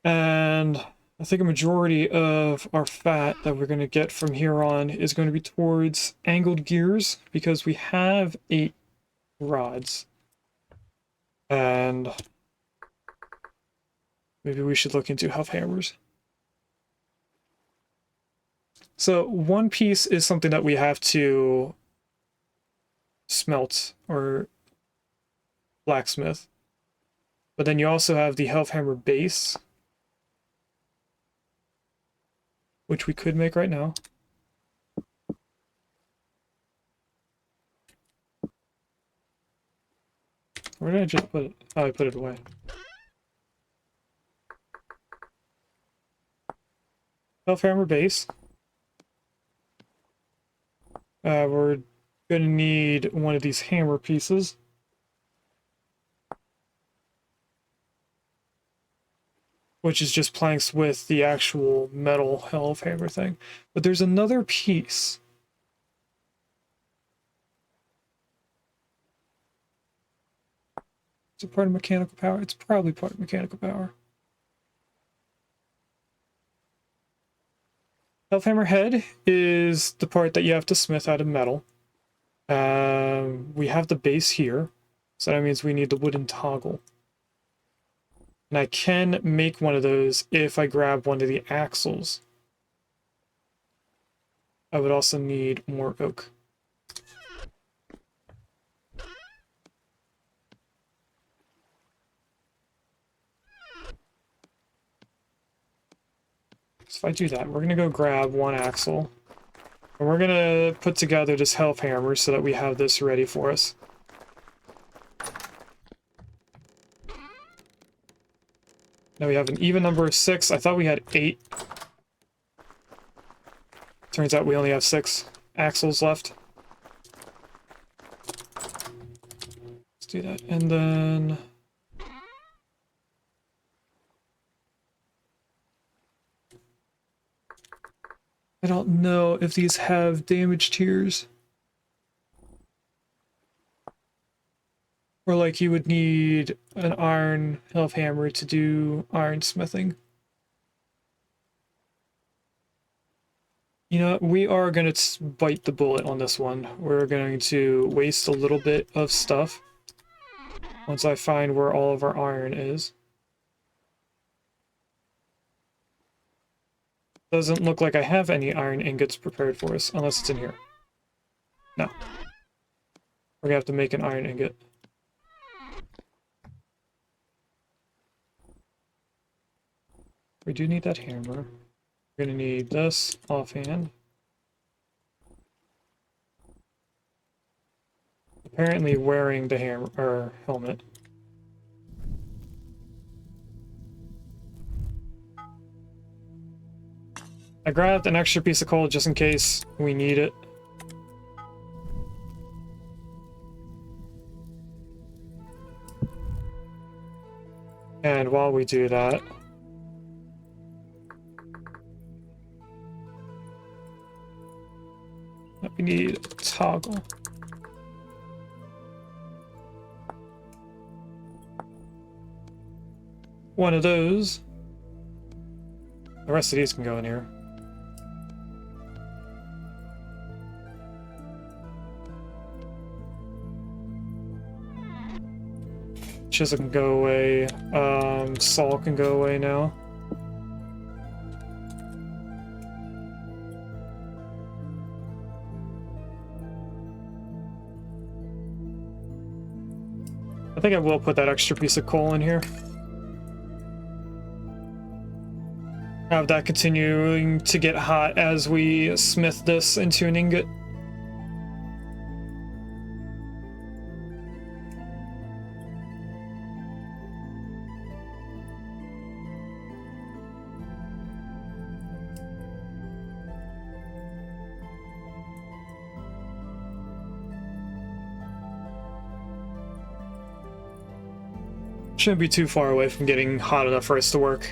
And I think a majority of our fat that we're going to get from here on is going to be towards angled gears, because we have 8 rods. And maybe we should look into Helve Hammers. So one piece is something that we have to smelt or blacksmith. But then you also have the Helve Hammer base, which we could make right now. Where did I just put it? Oh, I put it away. Helve Hammer base. We're gonna need one of these hammer pieces. Which is just planks with the actual metal Helve Hammer thing. But there's another piece. Is it part of mechanical power? It's probably part of mechanical power. Helve Hammer head is the part that you have to smith out of metal. We have the base here, so that means we need the wooden toggle. And I can make one of those if I grab one of the axles. I would also need more oak. So if I do that, we're going to go grab one axle. And we're going to put together this Helve Hammer so that we have this ready for us. Now we have an even number of 6. I thought we had 8. Turns out we only have 6 axles left. Let's do that. And then... I don't know if these have damage tiers. Or like you would need an iron Helve Hammer to do iron smithing. You know, we are going to bite the bullet on this one. We're going to waste a little bit of stuff once I find where all of our iron is. Doesn't look like I have any iron ingots prepared for us, unless it's in here. No. We're gonna have to make an iron ingot. We do need that hammer. We're gonna need this offhand. Apparently wearing the hammer or helmet. I grabbed an extra piece of coal just in case we need it. And while we do that, we need a toggle. One of those. The rest of these can go in here. Chisel can go away. Saw can go away now. I think I will put that extra piece of coal in here. Have that continuing to get hot as we smith this into an ingot. Shouldn't be too far away from getting hot enough for us to work.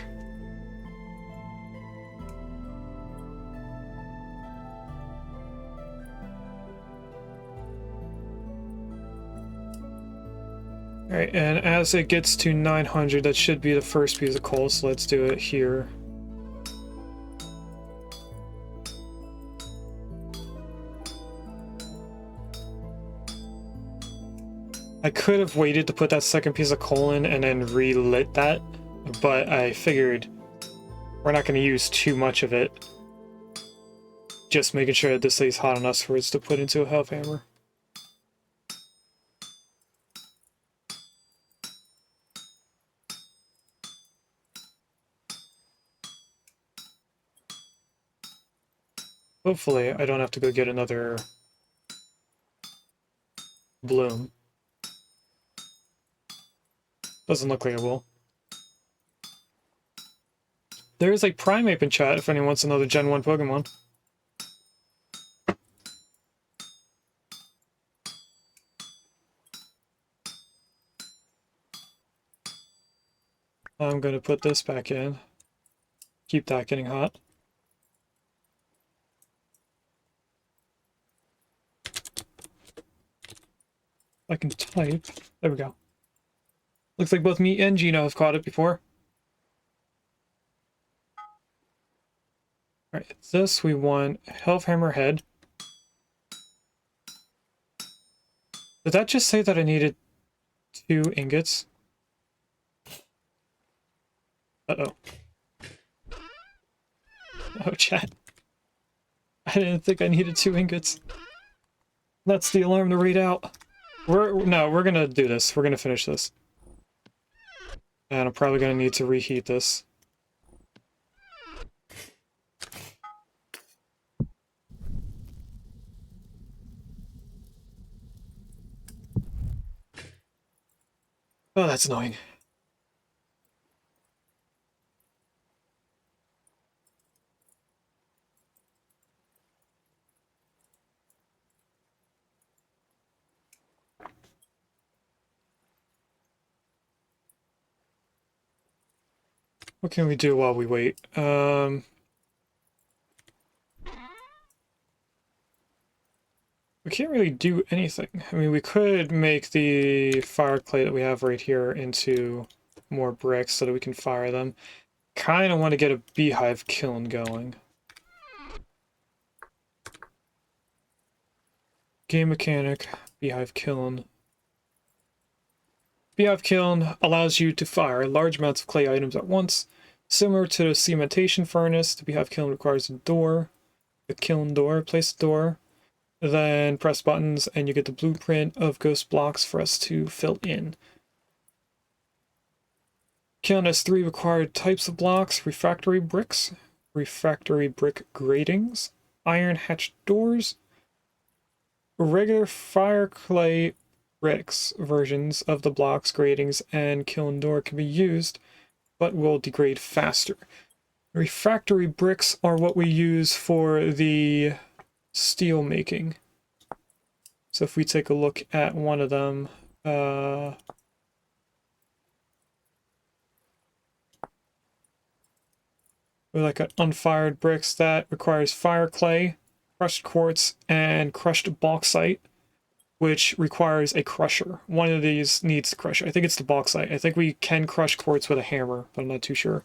Alright, and as it gets to 900, that should be the first piece of coal, so let's do it here. I could have waited to put that second piece of coal in and then relit that, but I figured we're not going to use too much of it. Just making sure that this stays hot enough for us to put into a Helve Hammer. Hopefully, I don't have to go get another bloom. Doesn't look like it will. There is a Primeape in chat if anyone wants another Gen 1 Pokemon. I'm going to put this back in. Keep that getting hot. I can type. There we go. Looks like both me and Gino have caught it before. Alright, this we want Helve Hammer head. Did that just say that I needed 2 ingots? Uh-oh. Oh, chat. I didn't think I needed 2 ingots. That's the alarm to read out. We're gonna do this. We're gonna finish this. And I'm probably gonna need to reheat this. Oh, that's annoying. What can we do while we wait? We can't really do anything. I mean, we could make the fire clay that we have right here into more bricks so that we can fire them. Kind of want to get a beehive kiln going. Game mechanic, beehive kiln. Beehive kiln allows you to fire large amounts of clay items at once. Similar to the cementation furnace, the beehive kiln requires a door. The kiln door, place the door, then press buttons and you get the blueprint of ghost blocks for us to fill in. Kiln has 3 required types of blocks: refractory bricks, refractory brick gratings, iron hatched doors, regular fire clay bricks versions of the blocks, gratings, and kiln door can be used, but will degrade faster. Refractory bricks are what we use for the steel making. So if we take a look at one of them, we like an unfired bricks that requires fire clay, crushed quartz, and crushed bauxite, which requires a crusher. One of these needs the crusher. I think it's the bauxite. I think we can crush quartz with a hammer, but I'm not too sure.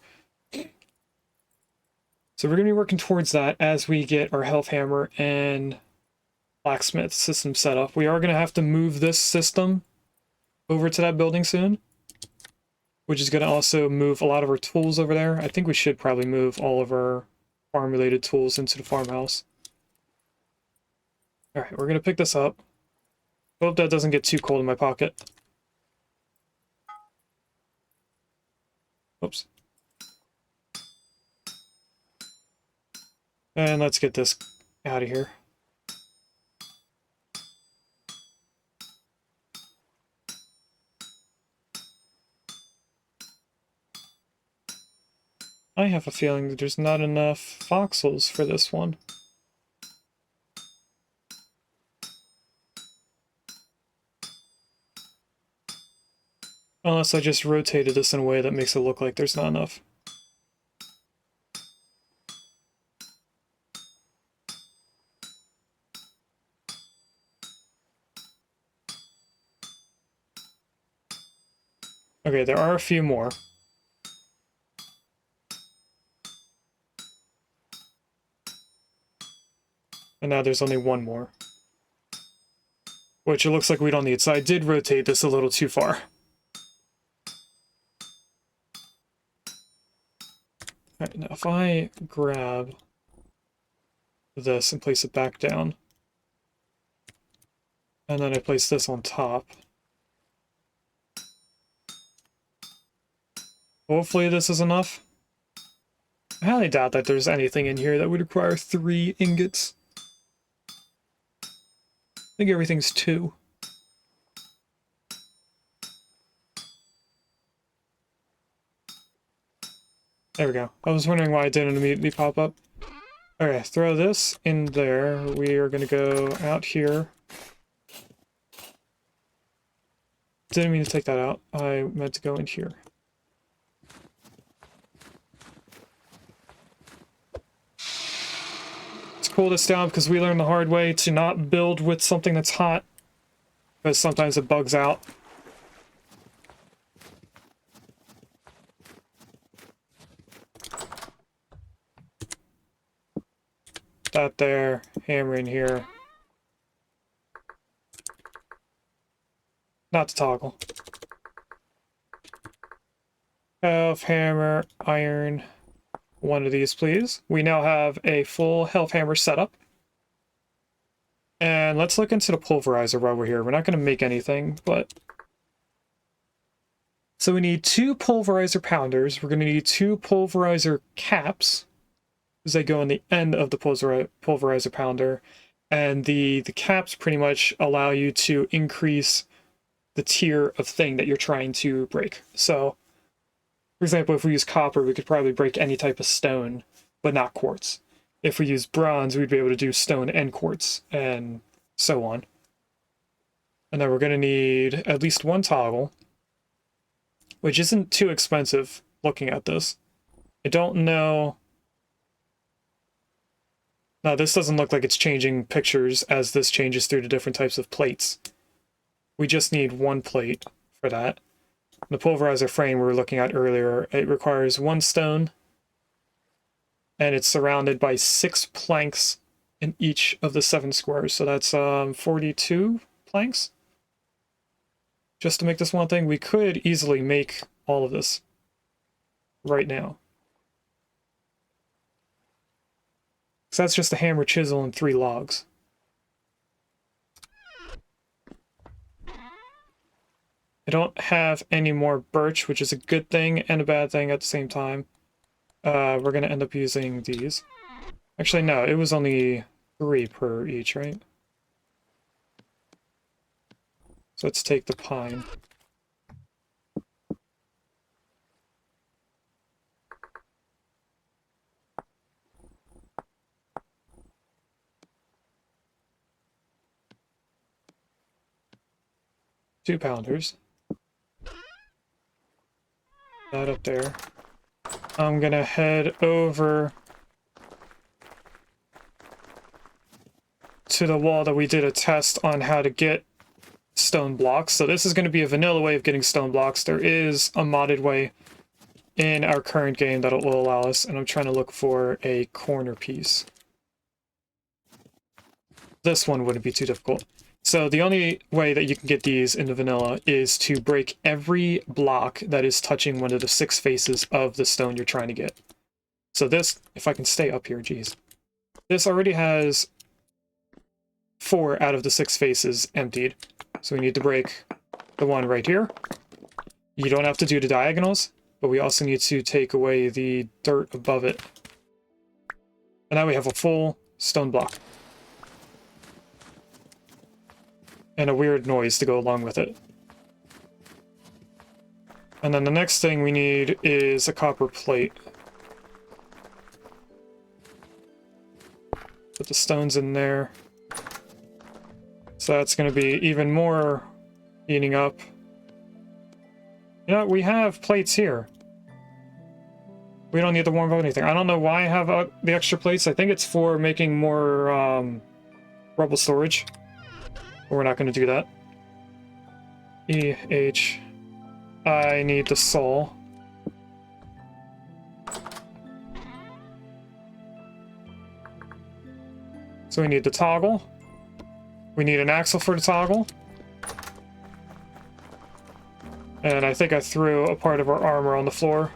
So we're going to be working towards that as we get our Helve Hammer and Blacksmith system set up. We are going to have to move this system over to that building soon, which is going to also move a lot of our tools over there. I think we should probably move all of our farm-related tools into the farmhouse. Alright, we're going to pick this up. Hope that doesn't get too cold in my pocket. Oops. And let's get this out of here. I have a feeling that there's not enough voxels for this one. Unless I just rotated this in a way that makes it look like there's not enough. Okay, there are a few more. And now there's only one more. Which it looks like we don't need, so I did rotate this a little too far. Alright, now if I grab this and place it back down, and then I place this on top, hopefully this is enough. I highly doubt that there's anything in here that would require 3 ingots. I think everything's 2. There we go. I was wondering why it didn't immediately pop up. Okay, throw this in there. We are going to go out here. Didn't mean to take that out. I meant to go in here. Let's cool this down because we learned the hard way to not build with something that's hot, because sometimes it bugs out. That there, hammer in here. Not to toggle. Helve Hammer, iron. One of these, please. We now have a full Helve Hammer setup. And let's look into the Pulverizer while we're here. We're not going to make anything, but... So we need 2 Pulverizer pounders. We're going to need 2 Pulverizer caps, as they go on the end of the Pulverizer pounder. And the caps pretty much allow you to increase the tier of thing that you're trying to break. So, for example, if we use copper, we could probably break any type of stone, but not quartz. If we use bronze, we'd be able to do stone and quartz, and so on. And then we're going to need at least 1 toggle, which isn't too expensive looking at this. I don't know... Now, this doesn't look like it's changing pictures as this changes through the different types of plates. We just need 1 plate for that. The Pulverizer frame we were looking at earlier, it requires 1 stone, and it's surrounded by 6 planks in each of the 7 squares. So that's 42 planks. Just to make this one thing, we could easily make all of this right now. So that's just a hammer, chisel, and 3 logs. I don't have any more birch, which is a good thing and a bad thing at the same time. We're going to end up using these. Actually, no, it was only 3 per each, right? So let's take the pine. Two pounders. That up there. I'm gonna head over to the wall that we did a test on how to get stone blocks. So this is going to be a vanilla way of getting stone blocks. There is a modded way in our current game that will allow us, and I'm trying to look for a corner piece. This one wouldn't be too difficult. So the only way that you can get these in the vanilla is to break every block that is touching one of the 6 faces of the stone you're trying to get. So this, if I can stay up here, geez. This already has 4 out of the 6 faces emptied. So we need to break the one right here. You don't have to do the diagonals, but we also need to take away the dirt above it. And now we have a full stone block. And a weird noise to go along with it. And then the next thing we need is a copper plate. Put the stones in there. So that's going to be even more heating up. You know, we have plates here. We don't need to warm up anything. I don't know why I have the extra plates. I think it's for making more rubble storage. But we're not going to do that. E, H. I need the saw. So we need the toggle. We need an axle for the toggle. And I think I threw a part of our armor on the floor.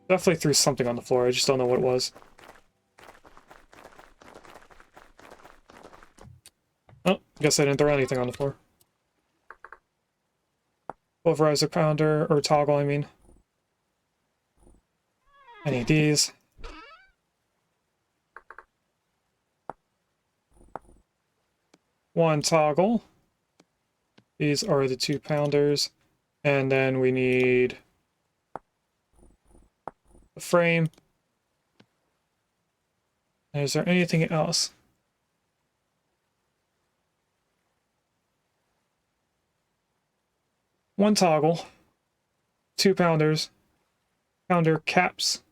Definitely threw something on the floor, I just don't know what it was. Oh, guess I didn't throw anything on the floor. Pulverizer pounder, or toggle, I mean. I need these. One toggle. These are the 2-pounders. And then we need a frame. And is there anything else? One toggle. 2-pounders. Pounder caps.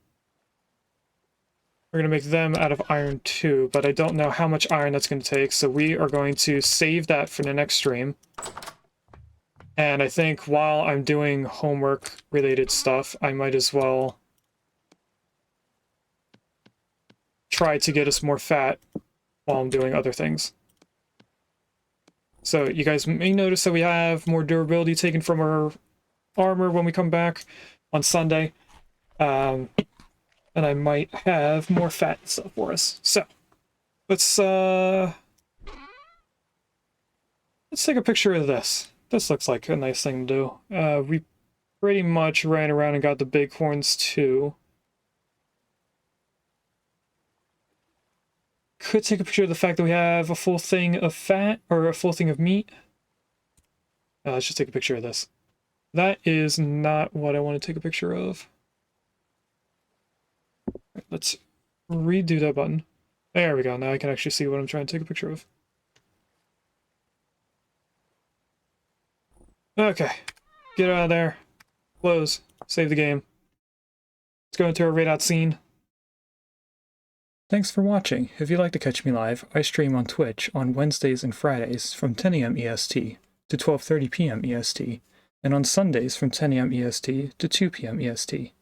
We're going to make them out of iron too, but I don't know how much iron that's going to take, so we are going to save that for the next stream. And I think while I'm doing homework-related stuff, I might as well try to get us more fat while I'm doing other things. So you guys may notice that we have more durability taken from our armor when we come back on Sunday. And I might have more fat stuff for us. So let's take a picture of this. This looks like a nice thing to do. We pretty much ran around and got the bighorns too. Could take a picture of the fact that we have a full thing of fat, or a full thing of meat. Let's just take a picture of this. That is not what I want to take a picture of. Let's redo that button. There we go. Now I can actually see what I'm trying to take a picture of. Okay. Get out of there. Close. Save the game. Let's go into our raid out scene. Thanks for watching. If you'd like to catch me live, I stream on Twitch on Wednesdays and Fridays from 10 AM EST to 12:30 PM EST, and on Sundays from 10 AM EST to 2 PM EST.